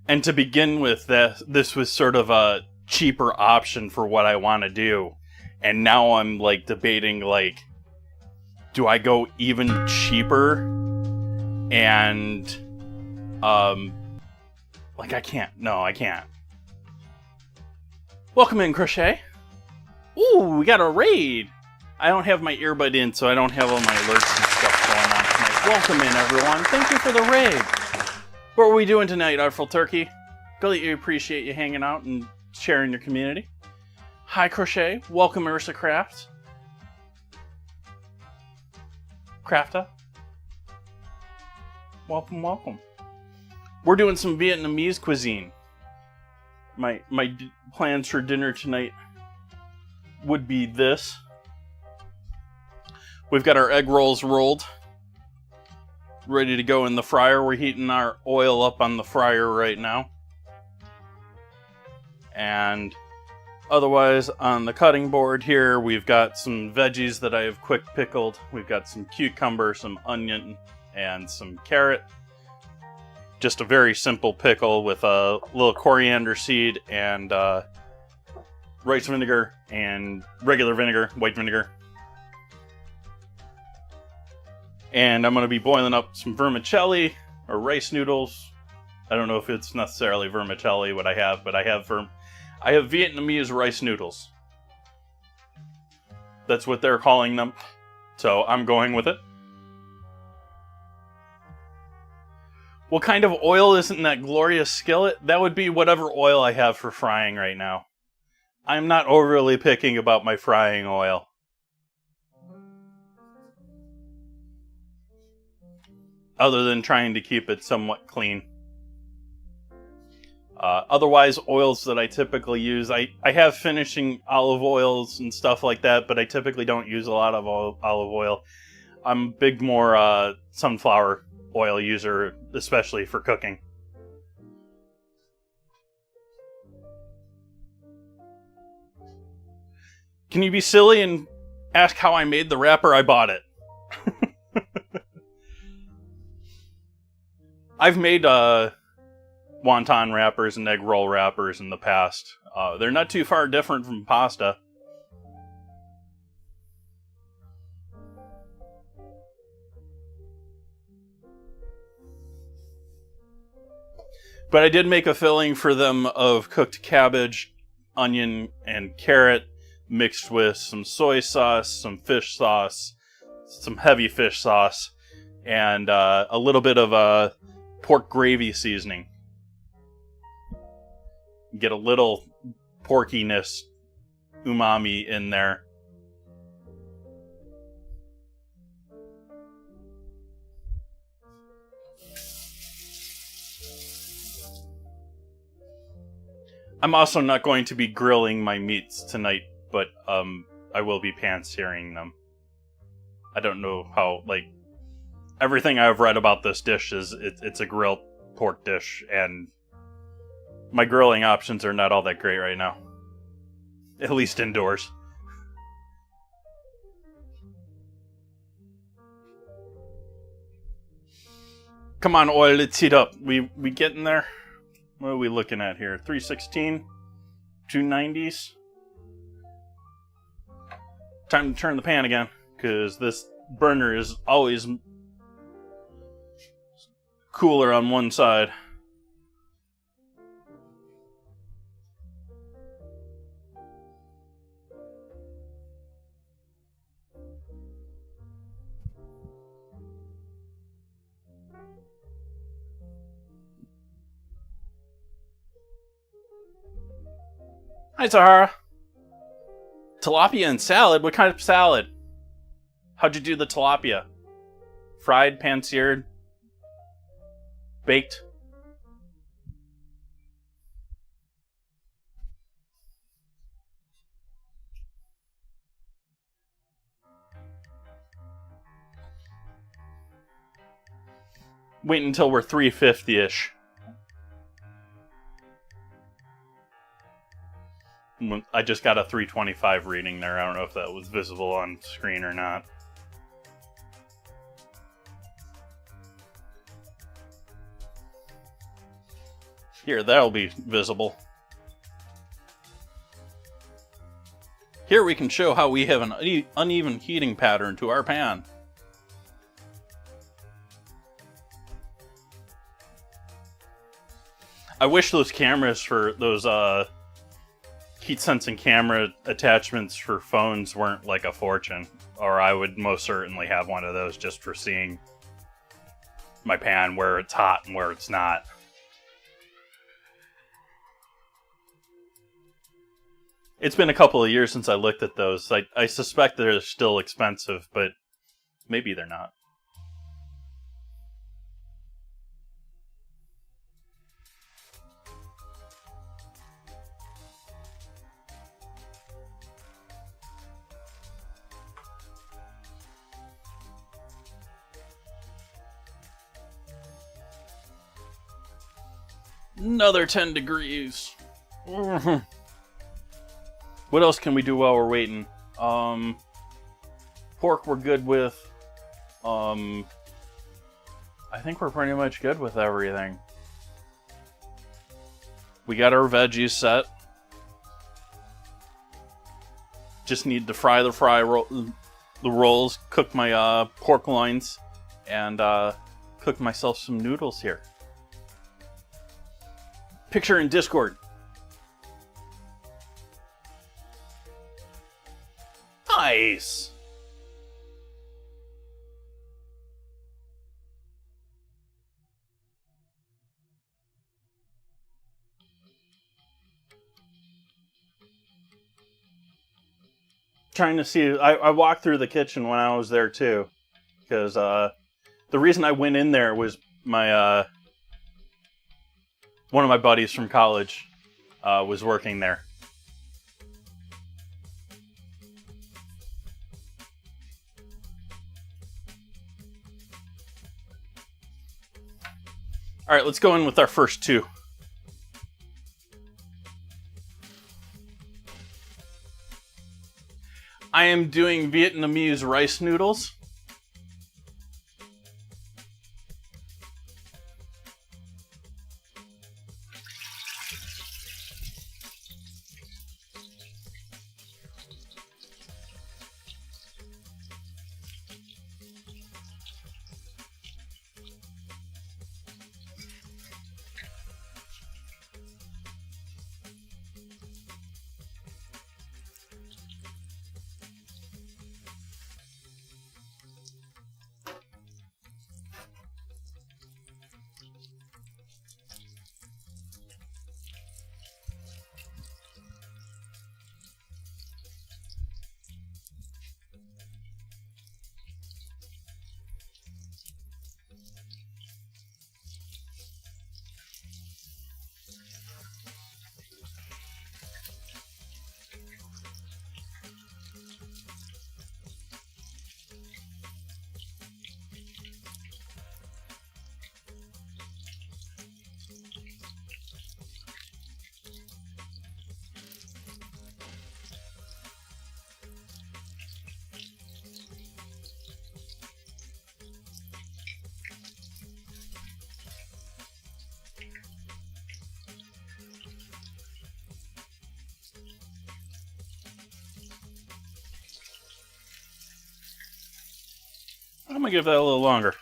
and to begin with, this was sort of a cheaper option for what I want to do. And now I'm like debating, like, do I go even cheaper? And like, I can't. No, I can't. Welcome in, Crochet. Ooh, we got a raid. I don't have my earbud in, so I don't have all my alerts and stuff going on tonight. Welcome in, everyone. Thank you for the raid. What are we doing tonight, Artful Turkey? Really appreciate you hanging out and sharing your community. Hi, Crochet. Welcome, Ursa Craft. Crafta. Welcome, welcome. We're doing some Vietnamese cuisine. My plans for dinner tonight would be this. We've got our egg rolls rolled, ready to go in the fryer. We're heating our oil up on the fryer right now. And otherwise, on the cutting board here, we've got some veggies that I have quick pickled. We've got some cucumber, some onion, and some carrot. Just a very simple pickle with a little coriander seed and rice vinegar and regular vinegar, white vinegar. And I'm going to be boiling up some vermicelli or rice noodles. I don't know if it's necessarily vermicelli what I have, but I have Vietnamese rice noodles. That's what they're calling them. So I'm going with it. What kind of oil is in that glorious skillet? That would be whatever oil I have for frying right now. I'm not overly picky about my frying oil. Other than trying to keep it somewhat clean. Otherwise, oils that I typically use, I have finishing olive oils and stuff like that, but I typically don't use a lot of olive oil. I'm a big more sunflower oil user, especially for cooking. Can you be silly and ask how I made the wrapper? I bought it. I've made wonton wrappers and egg roll wrappers in the past. They're not too far different from pasta. But I did make a filling for them of cooked cabbage, onion, and carrot, mixed with some soy sauce, some fish sauce, some heavy fish sauce, and a little bit of pork gravy seasoning. Get a little porkiness, umami in there. I'm also not going to be grilling my meats tonight, but I will be pan-searing them. I don't know how, like, everything I've read about this dish is it's a grilled pork dish, and my grilling options are not all that great right now. At least indoors. Come on, oil, let's heat up. We getting there? What are we looking at here? 316? 290s? Time to turn the pan again, because this burner is always cooler on one side. Hi, Sahara. Tilapia and salad? What kind of salad? How'd you do the tilapia? Fried, pan-seared, baked? Wait until we're 350-ish. I just got a 325 reading there. I don't know if that was visible on screen or not. Here, that'll be visible. Here we can show how we have an uneven heating pattern to our pan. I wish those cameras for those heat sensing camera attachments for phones weren't like a fortune, or I would most certainly have one of those just for seeing my pan where it's hot and where it's not. It's been a couple of years since I looked at those. I suspect they're still expensive, but maybe they're not. Another 10 degrees. What else can we do while we're waiting? Pork we're good with. I think we're pretty much good with everything. We got our veggies set. Just need to fry the rolls, cook my pork loins, and cook myself some noodles here. Picture in Discord. Nice. Trying to see. I walked through the kitchen when I was there too, because the reason I went in there was my one of my buddies from college was working there. All right, let's go in with our first two. I am doing Vietnamese rice noodles. I'm gonna give that a little longer.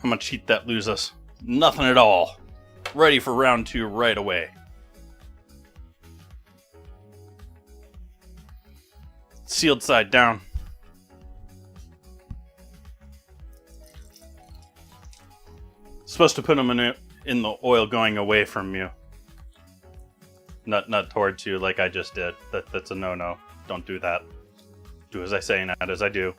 How much heat that lose us? Nothing at all. Ready for round two right away. Sealed side down. Supposed to put them in the oil going away from you. Not towards you like I just did. That's a no-no. Don't do that. Do as I say, not as I do.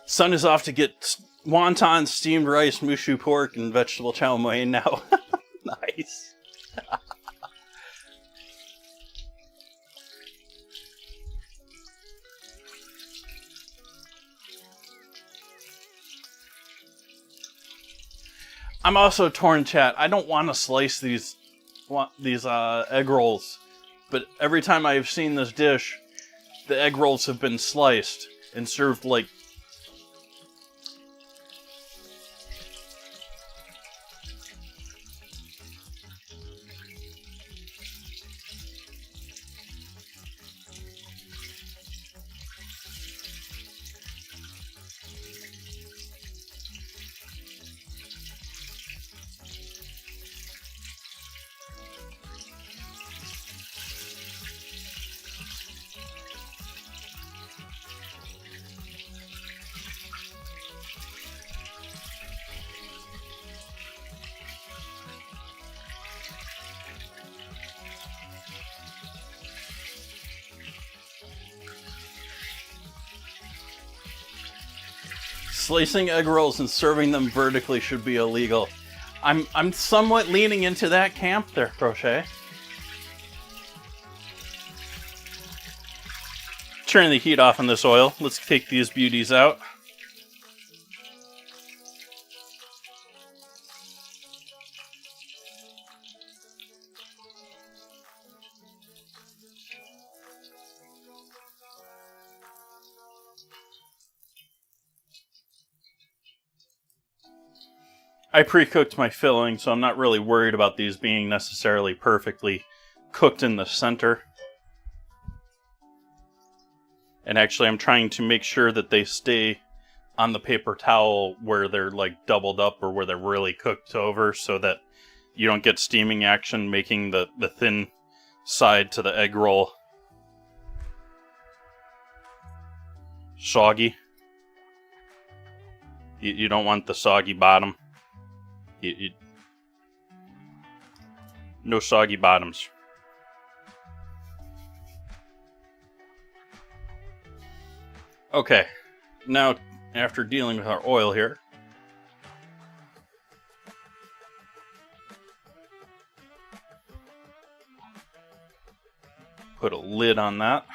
Son is off to get wonton, steamed rice, mushu pork, and vegetable chow mein now. Nice. I'm also torn, chat. I don't want to slice these egg rolls, but every time I've seen this dish, the egg rolls have been sliced and served like. Slicing egg rolls and serving them vertically should be illegal. I'm somewhat leaning into that camp there, Crochet. Turn the heat off on this oil. Let's take these beauties out. I pre-cooked my filling, so I'm not really worried about these being necessarily perfectly cooked in the center. And actually, I'm trying to make sure that they stay on the paper towel where they're like doubled up or where they're really cooked over, so that you don't get steaming action making the thin side to the egg roll soggy. You don't want the soggy bottom. No soggy bottoms. Okay, now after dealing with our oil here, put a lid on that.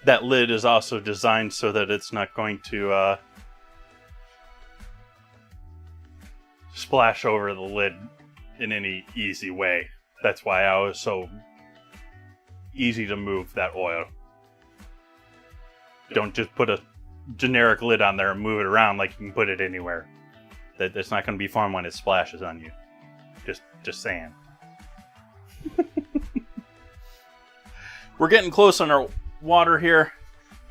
That lid is also designed so that it's not going to splash over the lid in any easy way. That's why I was so easy to move that oil. Don't just put a generic lid on there and move it around like you can put it anywhere. That's not going to be fun when it splashes on you. Just saying. We're getting close on our water here.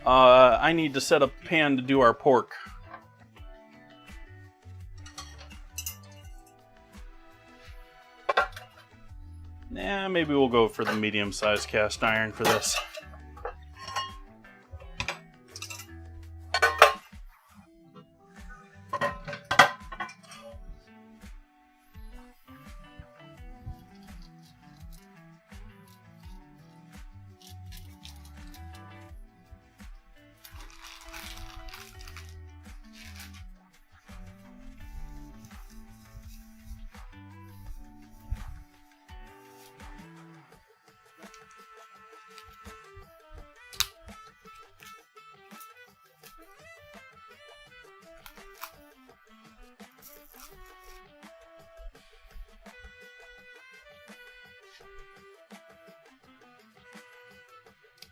I need to set a pan to do our pork. Nah, maybe we'll go for the medium-sized cast iron for this.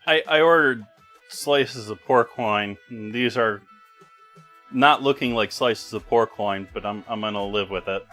I ordered slices of pork loin, and these are not looking like slices of pork loin, but I'm gonna live with it.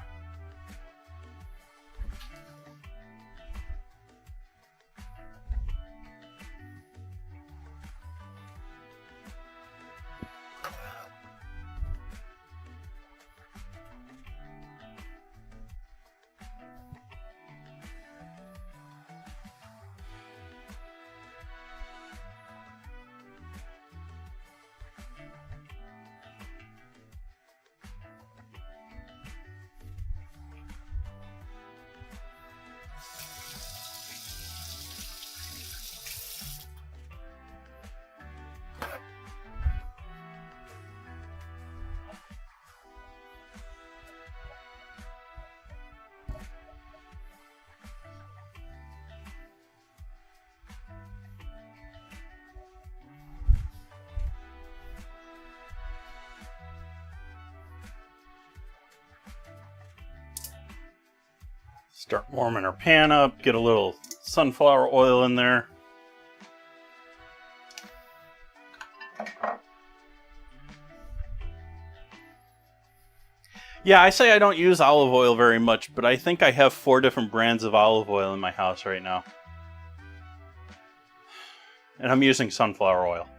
Start warming our pan up, get a little sunflower oil in there. Yeah, I say I don't use olive oil very much, but I think I have 4 different brands of olive oil in my house right now. And I'm using sunflower oil.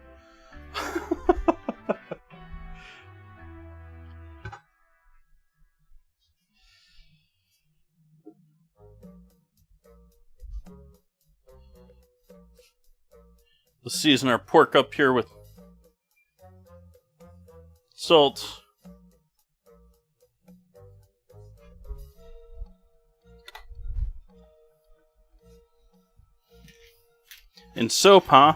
We'll season our pork up here with salt, And soap, huh?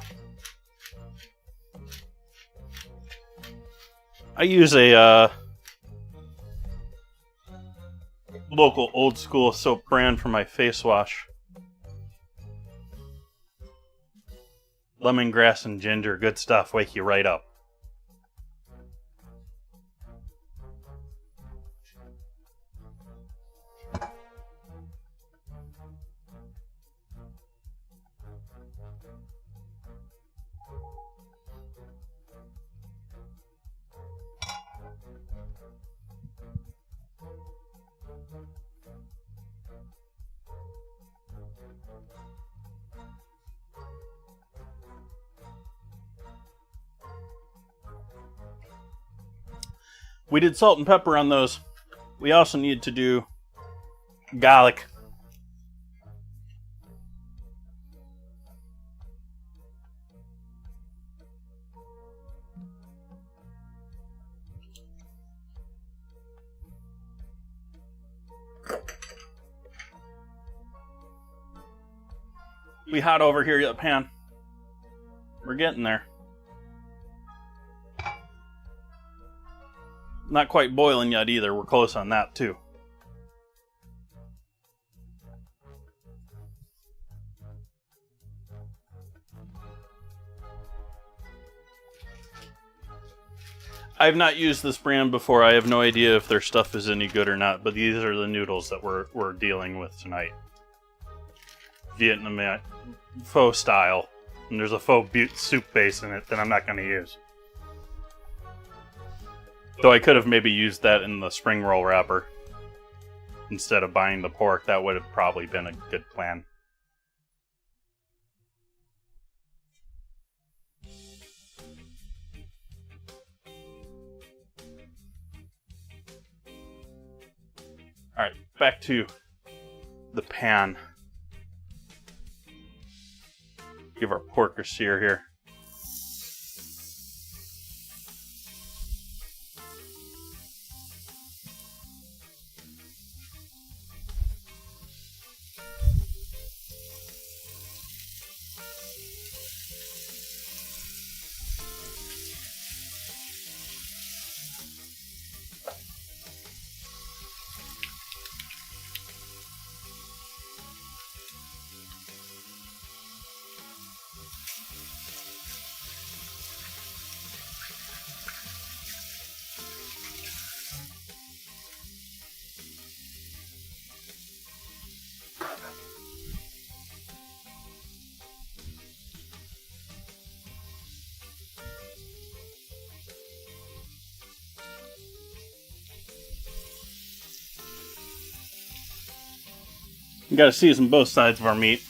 I use a local old school soap brand for my face wash. Lemongrass and ginger, good stuff, wake you right up. We did salt and pepper on those. We also need to do garlic. We hot over here yet, pan. We're getting there. Not quite boiling yet either. We're close on that too. I've not used this brand before. I have no idea if their stuff is any good or not, but these are the noodles that we're dealing with tonight. Vietnamese pho style. And there's a pho soup base in it that I'm not going to use. Though I could have maybe used that in the spring roll wrapper instead of buying the pork. That would have probably been a good plan. Alright, back to the pan. Give our pork a sear here. You gotta season both sides of our meat.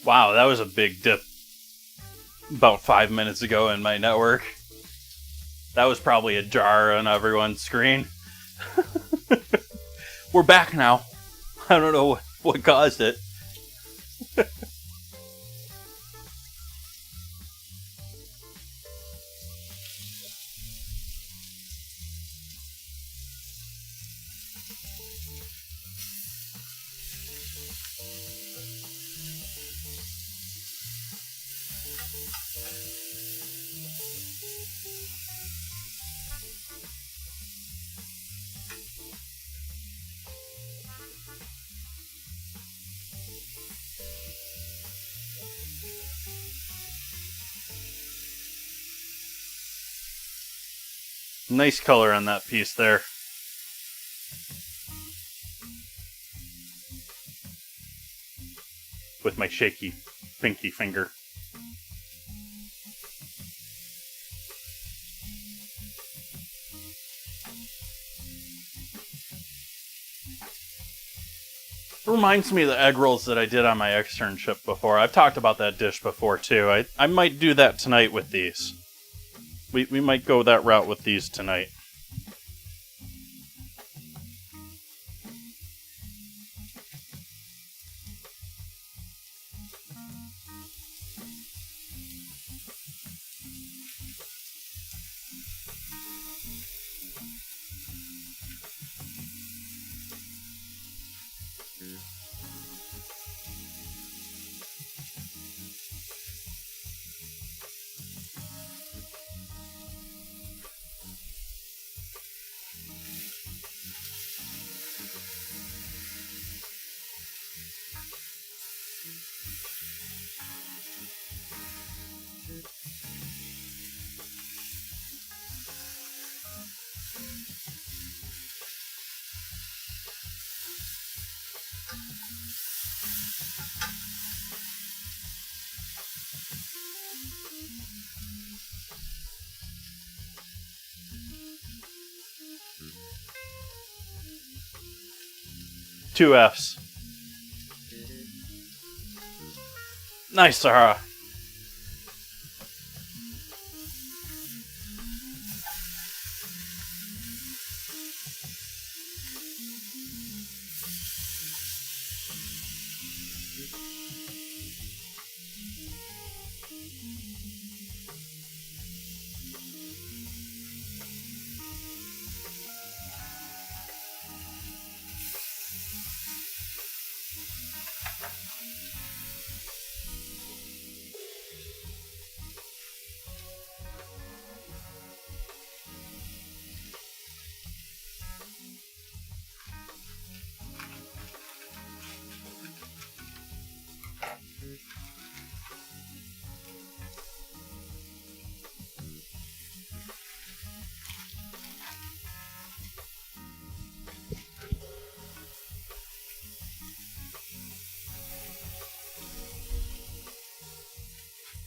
Wow, that was a big dip about 5 minutes ago in my network. That was probably a jar on everyone's screen. We're back now. I don't know what caused it. Nice color on that piece there. With my shaky, pinky finger. It reminds me of the egg rolls that I did on my externship before. I've talked about that dish before too. I might do that tonight with these. We might go that route with these tonight. Two Fs. Nice, Sarah.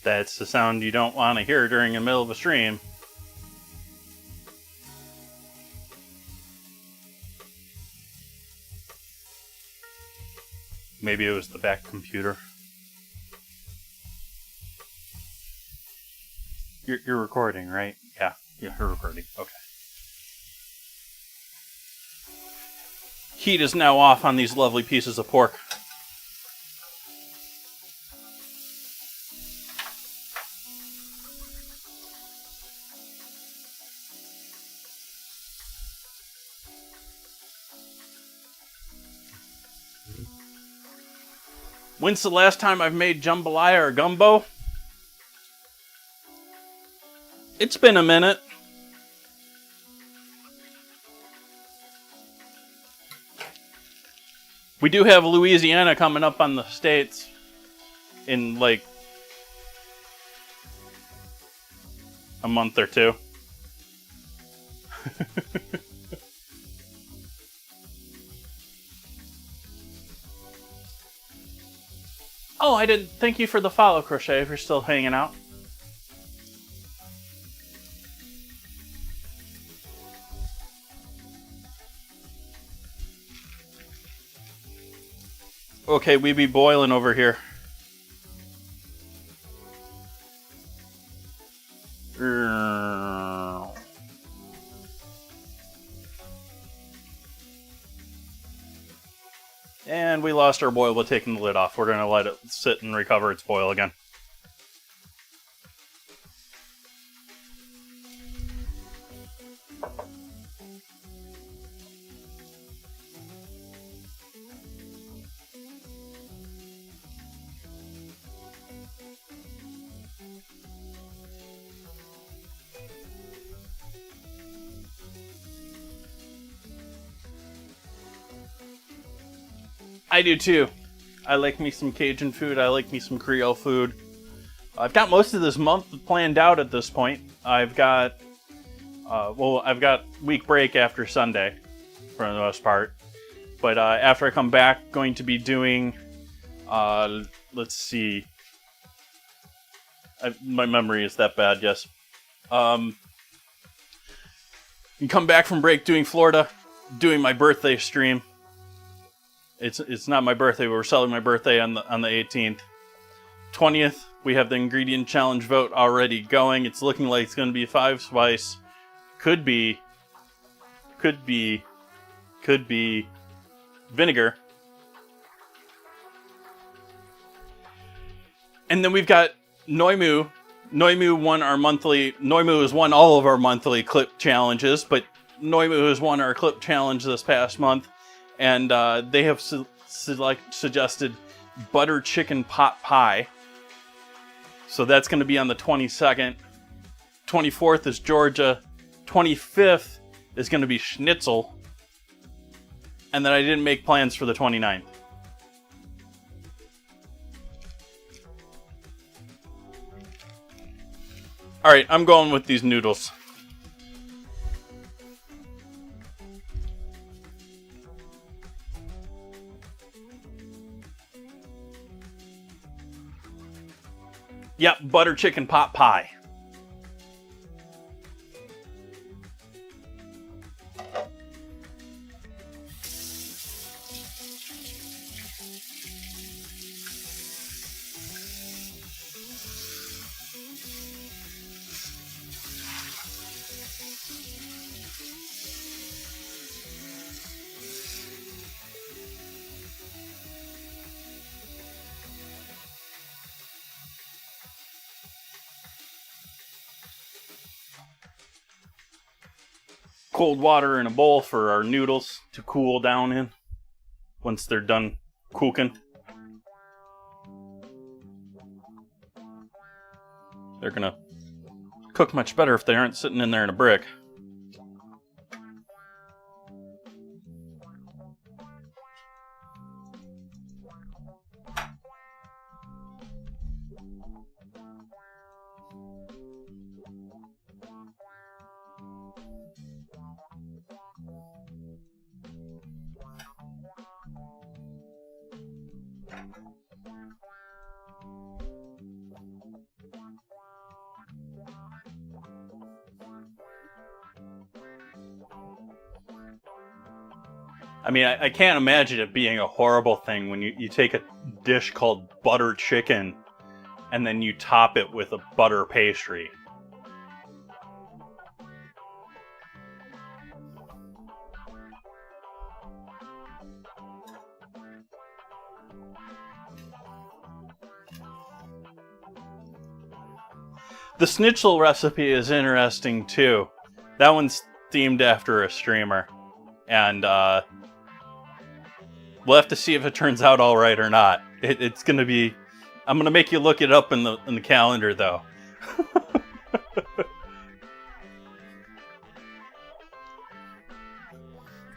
That's the sound you don't want to hear during the middle of a stream. Maybe it was the back computer. You're recording, right? Yeah, you're recording. Okay. Heat is now off on these lovely pieces of pork. When's the last time I've made jambalaya or gumbo? It's been a minute. We do have Louisiana coming up on the States in like a month or two. Oh, I didn't. Thank you for the follow, Crochet, if you're still hanging out. Okay, we be boiling over here. And we lost our boil by taking the lid off. We're going to let it sit and recover its boil again. I do too. I like me some Cajun food. I like me some Creole food. I've got most of this month planned out at this point. I've got week break after Sunday, for the most part. But after I come back, going to be doing, let's see. My memory is that bad, yes. You come back from break doing Florida, doing my birthday stream. It's not my birthday, but we're celebrating my birthday on the 18th. 20th, we have the ingredient challenge vote already going. It's looking like it's going to be 5 spice. Could be vinegar. And then we've got Noimu. Noimu has won all of our monthly clip challenges, but Noimu has won our clip challenge this past month. And they have suggested butter chicken pot pie. So that's going to be on the 22nd. 24th is Georgia. 25th is going to be schnitzel. And then I didn't make plans for the 29th. Alright, I'm going with these noodles. Yep, butter chicken pot pie. Cold water in a bowl for our noodles to cool down in once they're done cooking. They're gonna cook much better if they aren't sitting in there in a brick. I mean, I can't imagine it being a horrible thing when you take a dish called butter chicken and then you top it with a butter pastry. The schnitzel recipe is interesting too. That one's themed after a streamer. And we'll have to see if it turns out all right or not. It's going to be... I'm going to make you look it up in the calendar, though.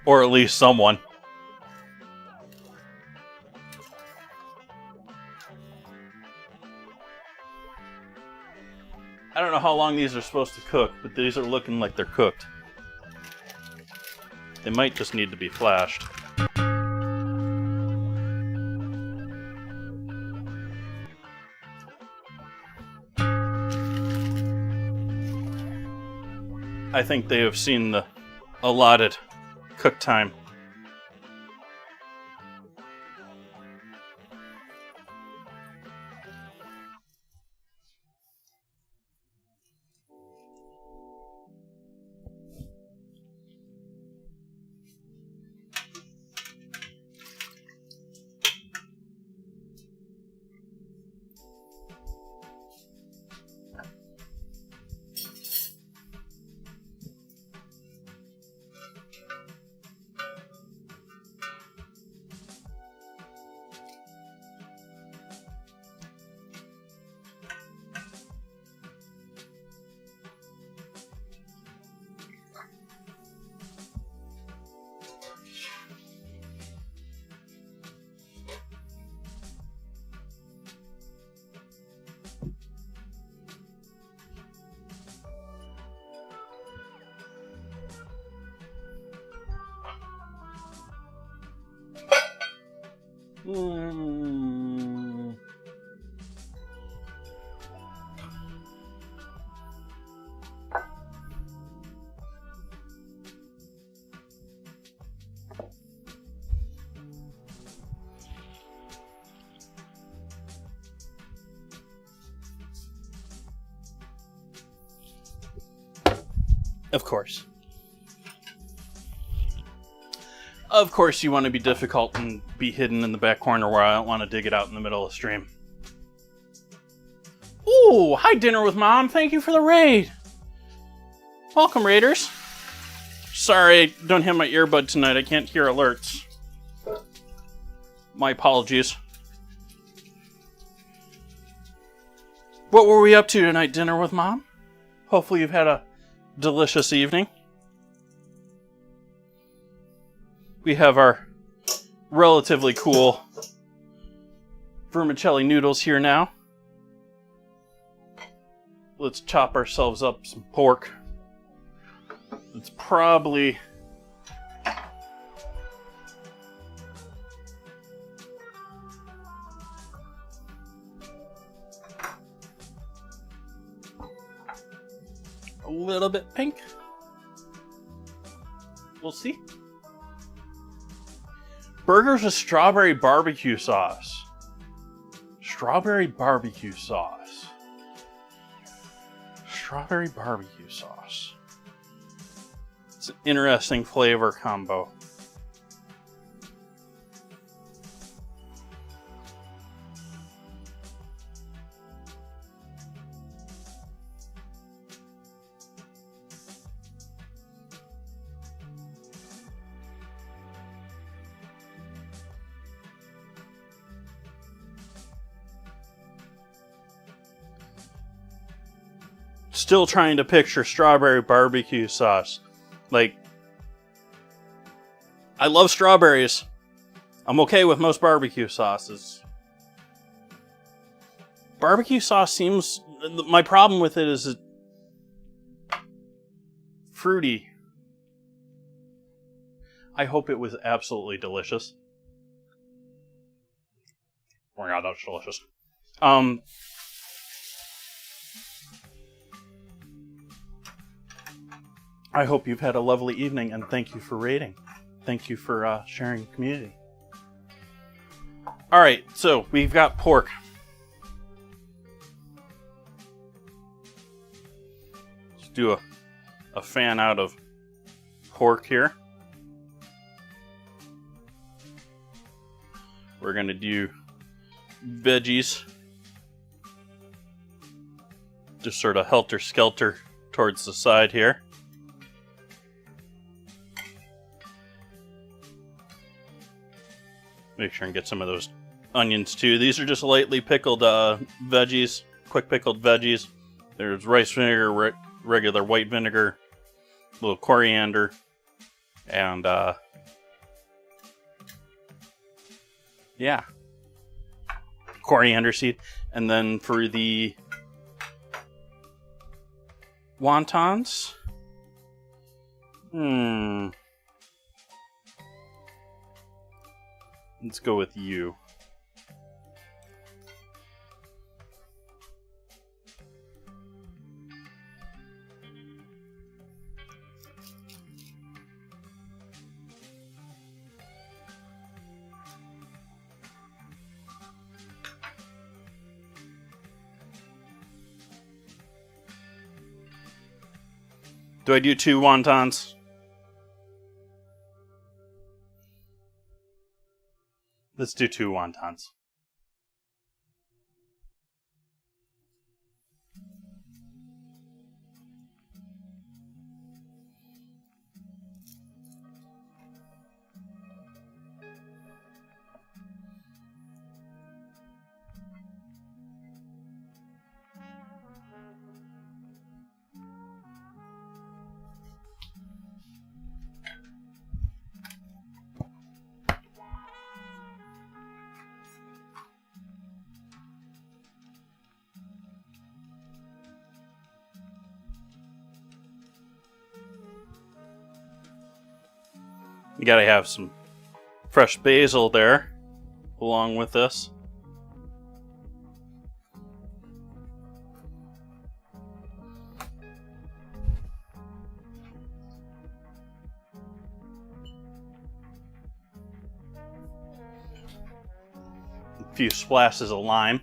Or at least someone. I don't know how long these are supposed to cook, but these are looking like they're cooked. They might just need to be flashed. I think they have seen the allotted cook time. Mm. Of course. Of course you want to be difficult and be hidden in the back corner where I don't want to dig it out in the middle of the stream. Ooh, hi Dinner with Mom. Thank you for the raid. Welcome, Raiders. Sorry, I don't have my earbud tonight. I can't hear alerts. My apologies. What were we up to tonight, Dinner with Mom? Hopefully you've had a delicious evening. We have our relatively cool vermicelli noodles here now. Let's chop ourselves up some pork. It's probably a little bit pink. We'll see. Burgers with strawberry barbecue sauce. Strawberry barbecue sauce. Strawberry barbecue sauce. It's an interesting flavor combo. Still trying to picture strawberry barbecue sauce. Like, I love strawberries. I'm okay with most barbecue sauces. Barbecue sauce seems... My problem with it is it's fruity. I hope it was absolutely delicious. Oh my god, that's delicious. I hope you've had a lovely evening, and thank you for raiding. Thank you for sharing community. Alright, so we've got pork. Let's do a fan out of pork here. We're going to do veggies. Just sort of helter-skelter towards the side here. Make sure and get some of those onions too. These are just lightly pickled veggies, quick pickled veggies. There's rice vinegar, regular white vinegar, a little coriander, and yeah, coriander seed. And then for the wontons, let's go with you. Do I do 2 wontons? Let's do 2 wontons. You gotta have some fresh basil there. along with this. A few splashes of lime.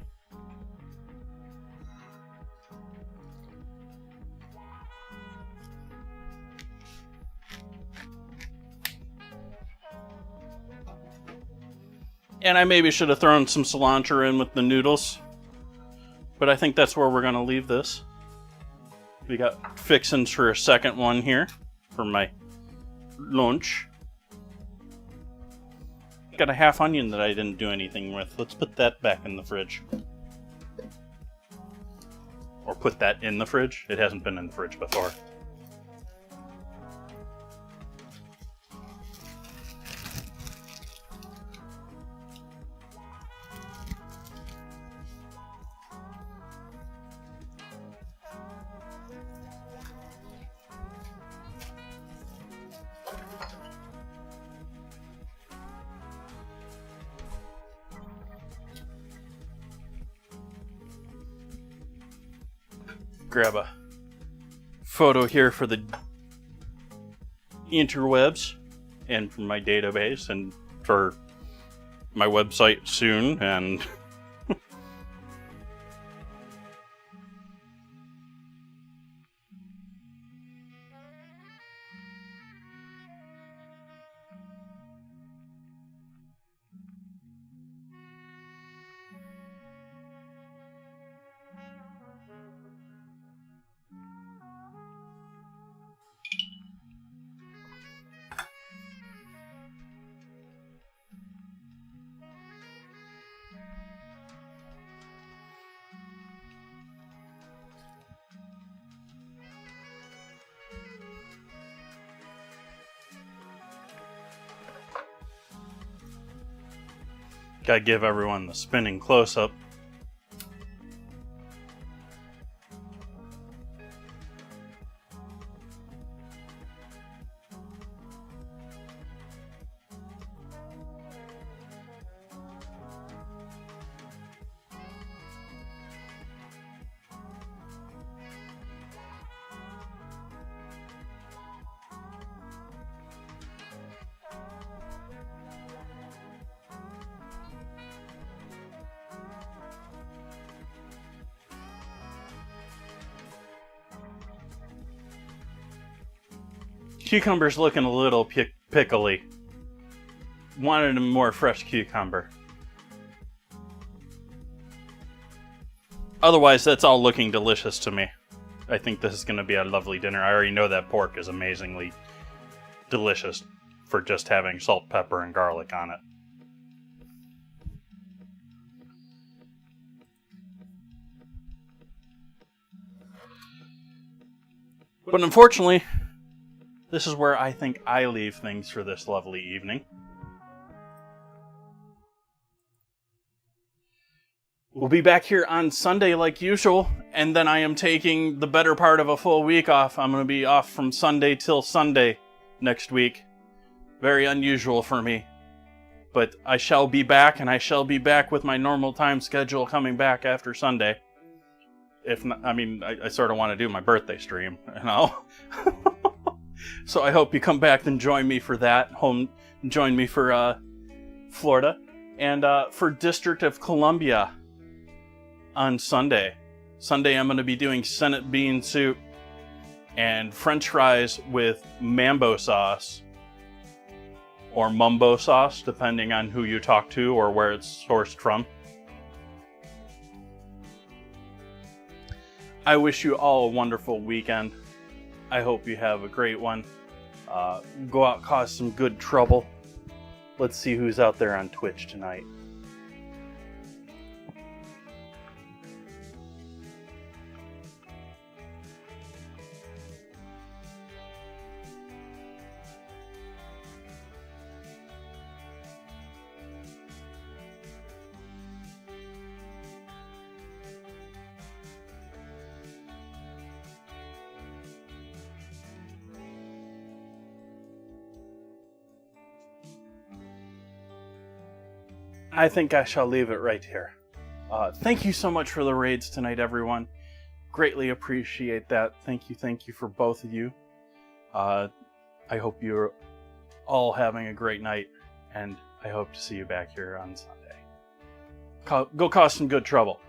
And I maybe should have thrown some cilantro in with the noodles. But I think that's where we're going to leave this. We got fixins for a second one here for my lunch. Got a half onion that I didn't do anything with. Let's put that back in the fridge. Or put that in the fridge. It hasn't been in the fridge before. Grab a photo here for the interwebs and for my database and for my website soon. And gotta give everyone the spinning close-up. Cucumber's looking a little pickly. Wanted a more fresh cucumber. Otherwise, that's all looking delicious to me. I think this is going to be a lovely dinner. I already know that pork is amazingly delicious for just having salt, pepper, and garlic on it. But unfortunately, this is where I think I leave things for this lovely evening. We'll be back here on Sunday like usual, and then I am taking the better part of a full week off. I'm going to be off from Sunday till Sunday next week. Very unusual for me. But I shall be back, and I shall be back with my normal time schedule coming back after Sunday. If not, I mean, I sort of want to do my birthday stream, you know? So I hope you come back and join me for that. Join me for Florida. And for District of Columbia on Sunday. Sunday I'm going to be doing Senate bean soup and French fries with mambo sauce. Or mumbo sauce, depending on who you talk to or where it's sourced from. I wish you all a wonderful weekend. I hope you have a great one. Go out, cause some good trouble. Let's see who's out there on Twitch tonight. I think I shall leave it right here. Thank you so much for the raids tonight, everyone. Greatly appreciate that. Thank you for both of you. I hope you're all having a great night, and I hope to see you back here on Sunday. Go cause some good trouble.